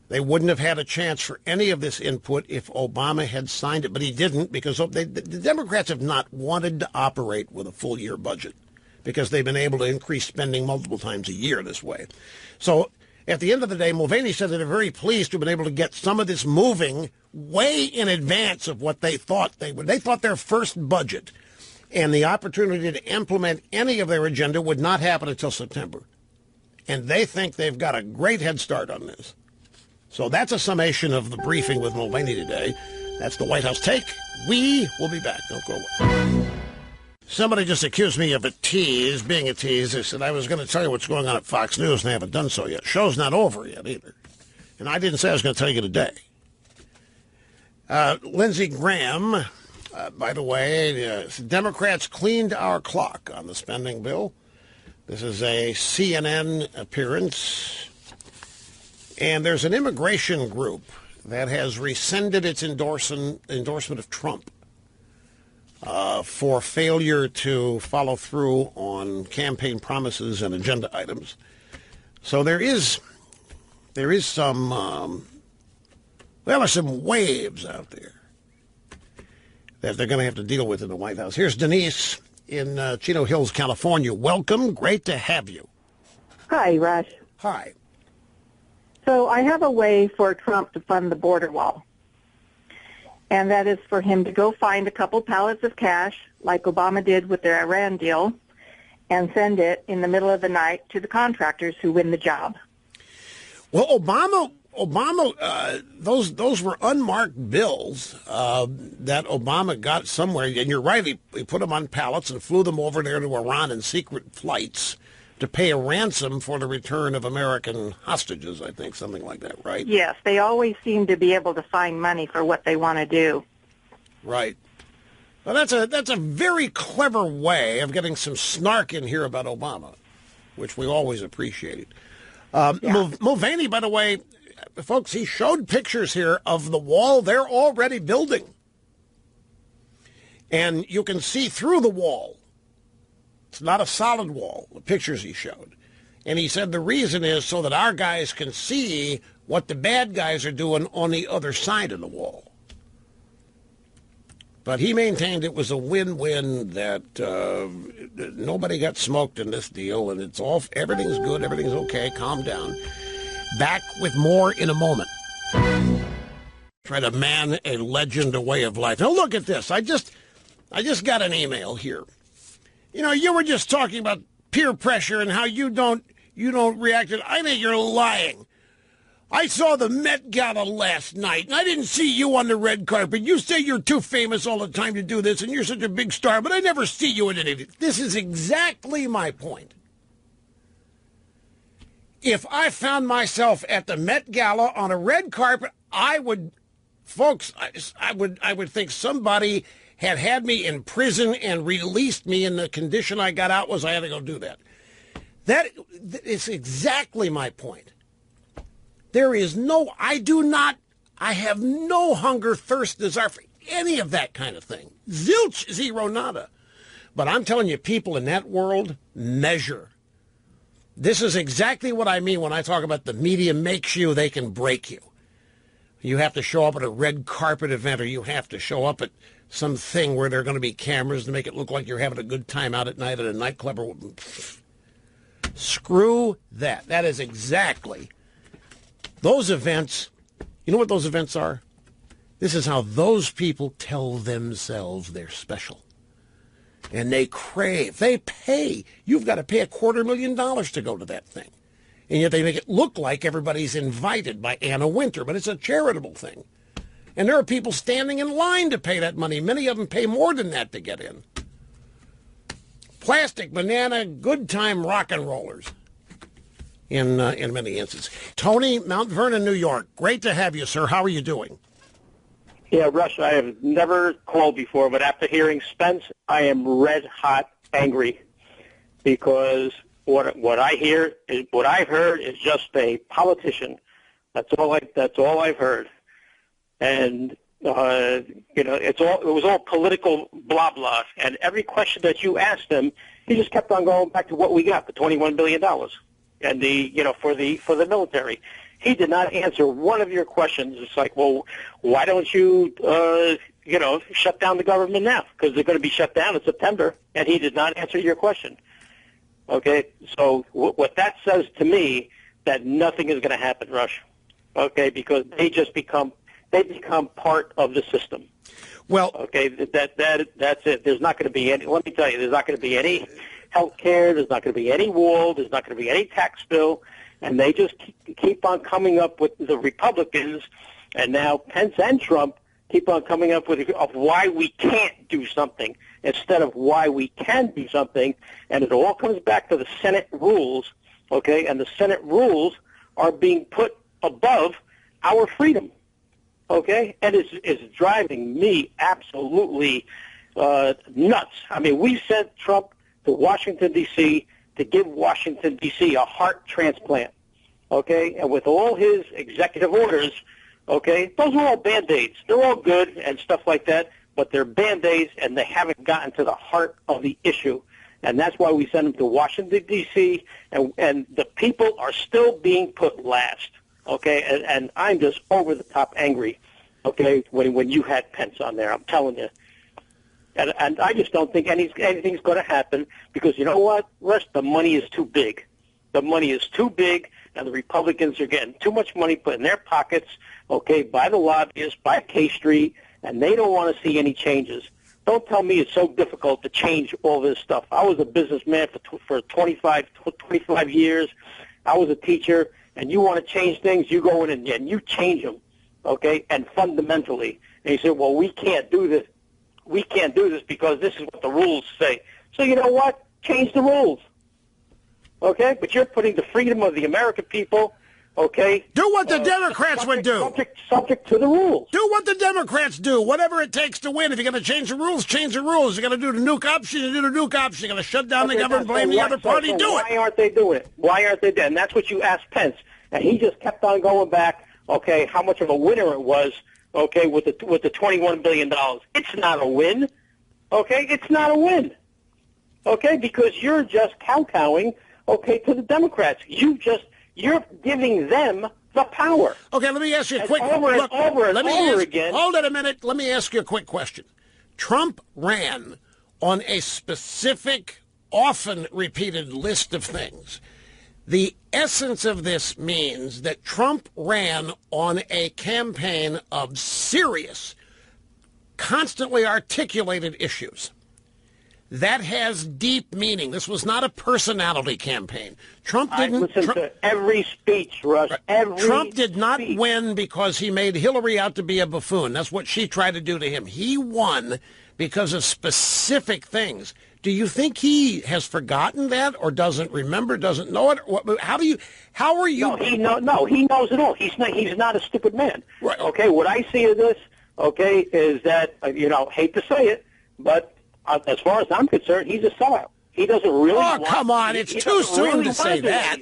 They wouldn't have had a chance for any of this input if Obama had signed it, but he didn't because the Democrats have not wanted to operate with a full-year budget because they've been able to increase spending multiple times a year this way. So at the end of the day, Mulvaney said that they're very pleased to have been able to get some of this moving way in advance of what they thought they would. They thought their first budget and the opportunity to implement any of their agenda would not happen until September. And they think they've got a great head start on this. So that's a summation of the briefing with Mulvaney today. That's the White House Take. We will be back. Don't go away. Somebody just accused me of being a tease. They said I was going to tell you what's going on at Fox News, and I haven't done so yet. Show's not over yet either. And I didn't say I was going to tell you today. Lindsey Graham, by the way, Democrats cleaned our clock on the spending bill. This is a CNN appearance. And there's an immigration group that has rescinded its endorsement of Trump for failure to follow through on campaign promises and agenda items. So there's some waves out there that they're going to have to deal with in the White House. Here's Denise in Chino Hills, California. Welcome. Great to have you. Hi, Rush. Hi. So I have a way for Trump to fund the border wall, and that is for him to go find a couple pallets of cash, like Obama did with their Iran deal, and send it in the middle of the night to the contractors who win the job. Well, Obama, those were unmarked bills that Obama got somewhere, and you're right, he put them on pallets and flew them over there to Iran in secret flights to pay a ransom for the return of American hostages, I think, something like that, right? Yes, they always seem to be able to find money for what they want to do. Right. Well, that's a very clever way of getting some snark in here about Obama, which we always appreciated. Mulvaney, by the way, folks, he showed pictures here of the wall they're already building. And you can see through the wall. It's not a solid wall, the pictures he showed. And he said the reason is so that our guys can see what the bad guys are doing on the other side of the wall. But he maintained it was a win-win, that nobody got smoked in this deal, and everything's good, everything's okay, calm down. Back with more in a moment. Try to man a legend, a way of life. Now look at this. I just got an email here. You know, you were just talking about peer pressure and how you don't react to it. I think you're lying. I saw the Met Gala last night, and I didn't see you on the red carpet. You say you're too famous all the time to do this, and you're such a big star, but I never see you in any of it. This is exactly my point. If I found myself at the Met Gala on a red carpet, I would think somebody had me in prison and released me, and the condition I got out was I had to go do that. That is exactly my point. I have no hunger, thirst, desire for any of that kind of thing. Zilch, zero, nada. But I'm telling you, people in that world measure. This is exactly what I mean when I talk about the media makes you, they can break you. You have to show up at a red carpet event, or you have to show up at something where there are going to be cameras to make it look like you're having a good time out at night at a nightclub. Screw that. That is exactly those events. You know what those events are? This is how those people tell themselves they're special. And they crave, they pay. You've got to pay $250,000 to go to that thing. And yet they make it look like everybody's invited by Anna Wintour, but it's a charitable thing. And there are people standing in line to pay that money. Many of them pay more than that to get in. Plastic, banana, good time rock and rollers in many instances. Tony, Mount Vernon, New York. Great to have you, sir. How are you doing? Yeah, Rush, I have never called before, but after hearing Spence, I am red-hot angry because what I've heard is just a politician. That's all I've heard. And it was all political blah blah. And every question that you asked him, he just kept on going back to what we got, the $21 billion, and for the military. He did not answer one of your questions. It's like, well, why don't you shut down the government now? Because they're going to be shut down in September, and he did not answer your question. Okay, so what that says to me, that nothing is going to happen, Rush. Okay, because they become part of the system. Well, okay, that's it. There's not going to be any. Let me tell you, there's not going to be any health care. There's not going to be any wall. There's not going to be any tax bill. And they just keep on coming up with the Republicans, and now Pence and Trump keep on coming up with of why we can't do something instead of why we can do something. And it all comes back to the Senate rules, okay? And the Senate rules are being put above our freedom, okay? And it's driving me absolutely nuts. I mean, we sent Trump to Washington, D.C., to give Washington, D.C. a heart transplant, okay? And with all his executive orders, okay, those are all Band-Aids. They're all good and stuff like that, but they're Band-Aids, and they haven't gotten to the heart of the issue. And that's why we send them to Washington, D.C., and the people are still being put last, okay? And I'm just over-the-top angry, okay, when you had Pence on there, I'm telling you. And I just don't think anything's going to happen because you know what, Rush? The money is too big. The money is too big, and the Republicans are getting too much money put in their pockets, okay, by the lobbyists, by K Street, and they don't want to see any changes. Don't tell me it's so difficult to change all this stuff. I was a businessman for 25 years. I was a teacher, and you want to change things, you go in and you change them, okay, and fundamentally. And you say, well, we can't do this. We can't do this because this is what the rules say. So you know what? Change the rules. Okay? But you're putting the freedom of the American people, okay? Do what the Democrats would do. Subject to the rules. Do what the Democrats do. Whatever it takes to win. If you're going to change the rules, change the rules. You're going to do the nuke option, you do the nuke option. You're going to shut down the government, blame the other party, do it. Why aren't they doing it? Why aren't they doing it? And that's what you asked Pence. And he just kept on going back, okay, how much of a winner it was, okay, with the $21 billion. It's not a win, okay? It's not a win, okay? Because you're just kowtowing, okay, to the Democrats. You're giving them the power. Okay, let me ask you a quick over again. Hold it a minute. Let me ask you a quick question. Trump ran on a specific, often repeated list of things. The essence of this means that Trump ran on a campaign of serious, constantly articulated issues. That has deep meaning. This was not a personality campaign. Trump didn't. I listened to every speech, Rush. Trump did not win because he made Hillary out to be a buffoon. That's what she tried to do to him. He won because of specific things. Do you think he has forgotten that, or doesn't remember, doesn't know it? How are you? No, he knows it all. He's not a stupid man. Right. Okay, what I see of this, okay, is that hate to say it, but as far as I'm concerned, he's a sellout. He doesn't really. Oh, come on! It's too soon to say that.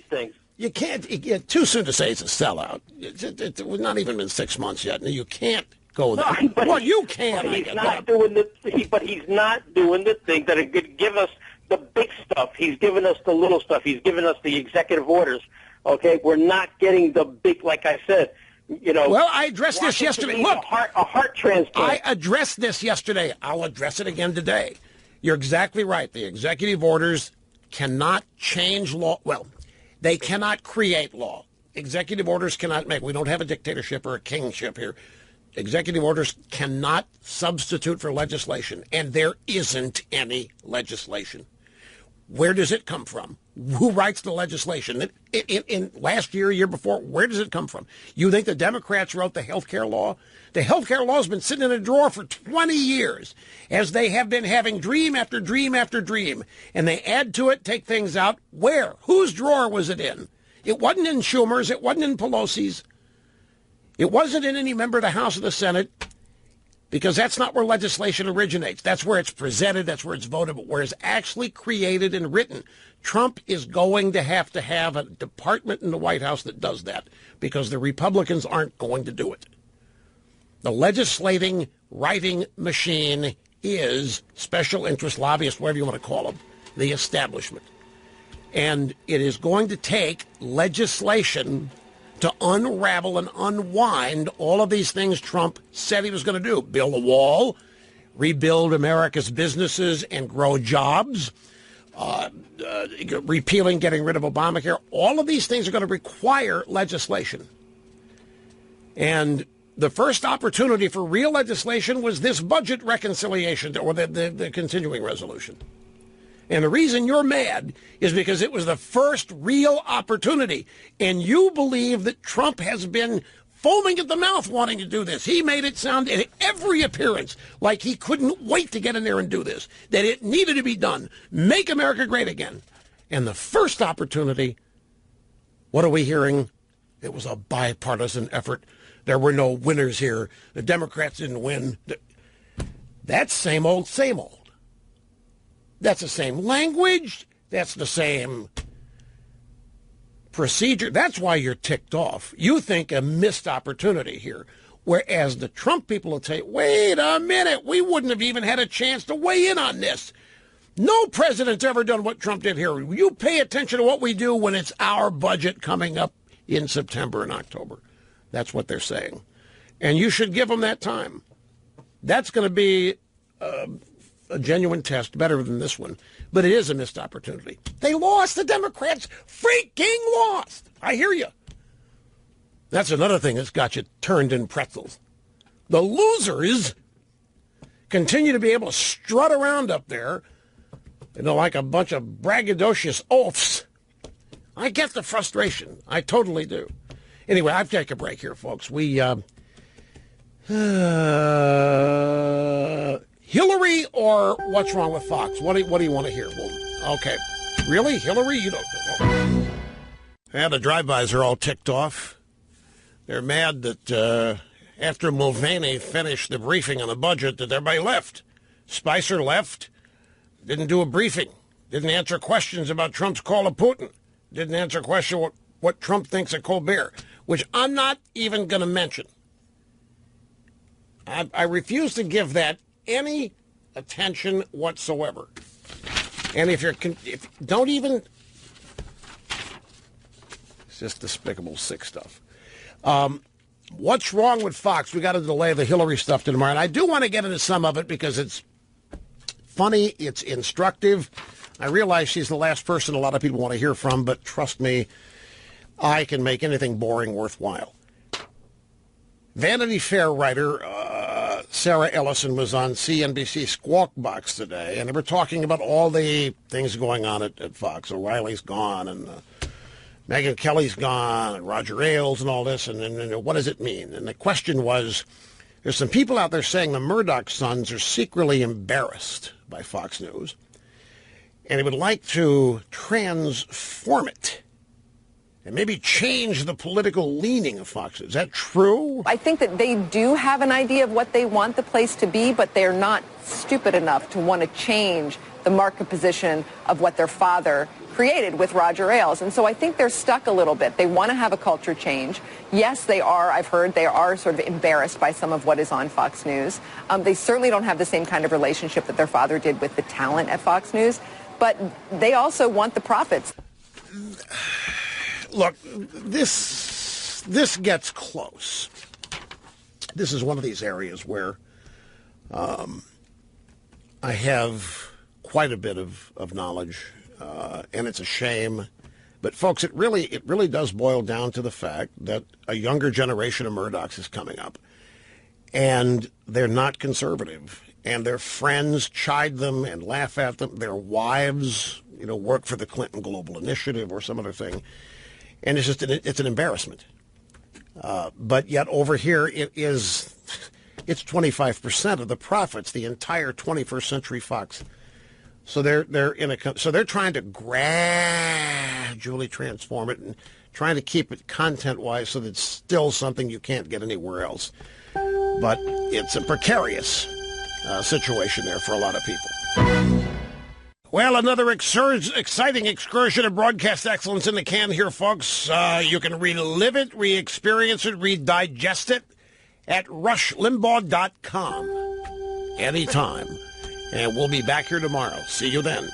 You can't. It's too soon to say it's a sellout. It's not even been 6 months yet. You can't go there. No, well, you can. But he's not doing the thing that could give us the big stuff. He's giving us the little stuff. He's giving us the executive orders. Okay, we're not getting the big, like I said. Well, I addressed this yesterday. Look, a heart transplant. I addressed this yesterday. I'll address it again today. You're exactly right. The executive orders cannot change law. Well, they cannot create law. Executive orders cannot make. We don't have a dictatorship or a kingship here. Executive orders cannot substitute for legislation, and there isn't any legislation. Where does it come from? Who writes the legislation? In last year before, where does it come from? You think the Democrats wrote the health care law? The health care law has been sitting in a drawer for 20 years, as they have been having dream after dream after dream, and they add to it, take things out. Where? Whose drawer was it in? It wasn't in Schumer's. It wasn't in Pelosi's. It wasn't in any member of the House or the Senate, because that's not where legislation originates. That's where it's presented. That's where it's voted. But where it's actually created and written, Trump is going to have a department in the White House that does that, because the Republicans aren't going to do it. The legislating, writing machine is special interest lobbyists, whatever you want to call them, the establishment. And it is going to take legislation to unravel and unwind all of these things Trump said he was going to do. Build a wall, rebuild America's businesses and grow jobs, repealing, getting rid of Obamacare. All of these things are going to require legislation. And the first opportunity for real legislation was this budget reconciliation, or the continuing resolution. And the reason you're mad is because it was the first real opportunity. And you believe that Trump has been foaming at the mouth wanting to do this. He made it sound in every appearance like he couldn't wait to get in there and do this, that it needed to be done. Make America great again. And the first opportunity, what are we hearing? It was a bipartisan effort. There were no winners here. The Democrats didn't win. That's same old, same old. That's the same language. That's the same procedure. That's why you're ticked off. You think a missed opportunity here. Whereas the Trump people will tell you, wait a minute, we wouldn't have even had a chance to weigh in on this. No president's ever done what Trump did here. You pay attention to what we do when it's our budget coming up in September and October. That's what they're saying. And you should give them that time. That's going to be a genuine test, better than this one. But it is a missed opportunity. They lost. The Democrats freaking lost. I hear you. That's another thing that's got you turned in pretzels. The losers continue to be able to strut around up there, like a bunch of braggadocious oafs. I get the frustration. I totally do. Anyway, I've taken a break here, folks. Hillary or what's wrong with Fox? What do you want to hear? Well, okay. Really? Hillary? You don't... Yeah, the drive-bys are all ticked off. They're mad that after Mulvaney finished the briefing on the budget that everybody left. Spicer left, didn't do a briefing, didn't answer questions about Trump's call of Putin, didn't answer a question what Trump thinks of Colbert, which I'm not even going to mention. I refuse to give that any attention whatsoever. And if don't even, it's just despicable, sick stuff. What's wrong with Fox? We got to delay the Hillary stuff to tomorrow. And I do want to get into some of it because it's funny, it's instructive. I realize she's the last person a lot of people want to hear from, but trust me, I can make anything boring worthwhile. Vanity Fair writer Sarah Ellison was on CNBC Squawk Box today, and they were talking about all the things going on at Fox. O'Reilly's gone, and Megyn Kelly's gone, and Roger Ailes and all this, and what does it mean? And the question was, there's some people out there saying the Murdoch sons are secretly embarrassed by Fox News, and they would like to transform it and maybe change the political leaning of Fox. Is that true? I think that they do have an idea of what they want the place to be, but they're not stupid enough to want to change the market position of what their father created with Roger Ailes. And so I think they're stuck a little bit. They want to have a culture change. Yes, they are, I've heard, they are sort of embarrassed by some of what is on Fox News. They certainly don't have the same kind of relationship that their father did with the talent at Fox News, but they also want the profits. Look, this gets close. This is one of these areas where I have quite a bit of knowledge, and it's a shame. But folks, it really does boil down to the fact that a younger generation of Murdochs is coming up, and they're not conservative, and their friends chide them and laugh at them. Their wives, work for the Clinton Global Initiative or some other thing. And it's just it's an embarrassment. But yet over here it's 25% of the profits, the entire 21st Century Fox. So they're trying to gradually transform it and trying to keep it content-wise so that it's still something you can't get anywhere else. But it's a precarious situation there for a lot of people. Well, another exciting excursion of broadcast excellence in the can here, folks. You can relive it, re-experience it, re-digest it at rushlimbaugh.com anytime. And we'll be back here tomorrow. See you then.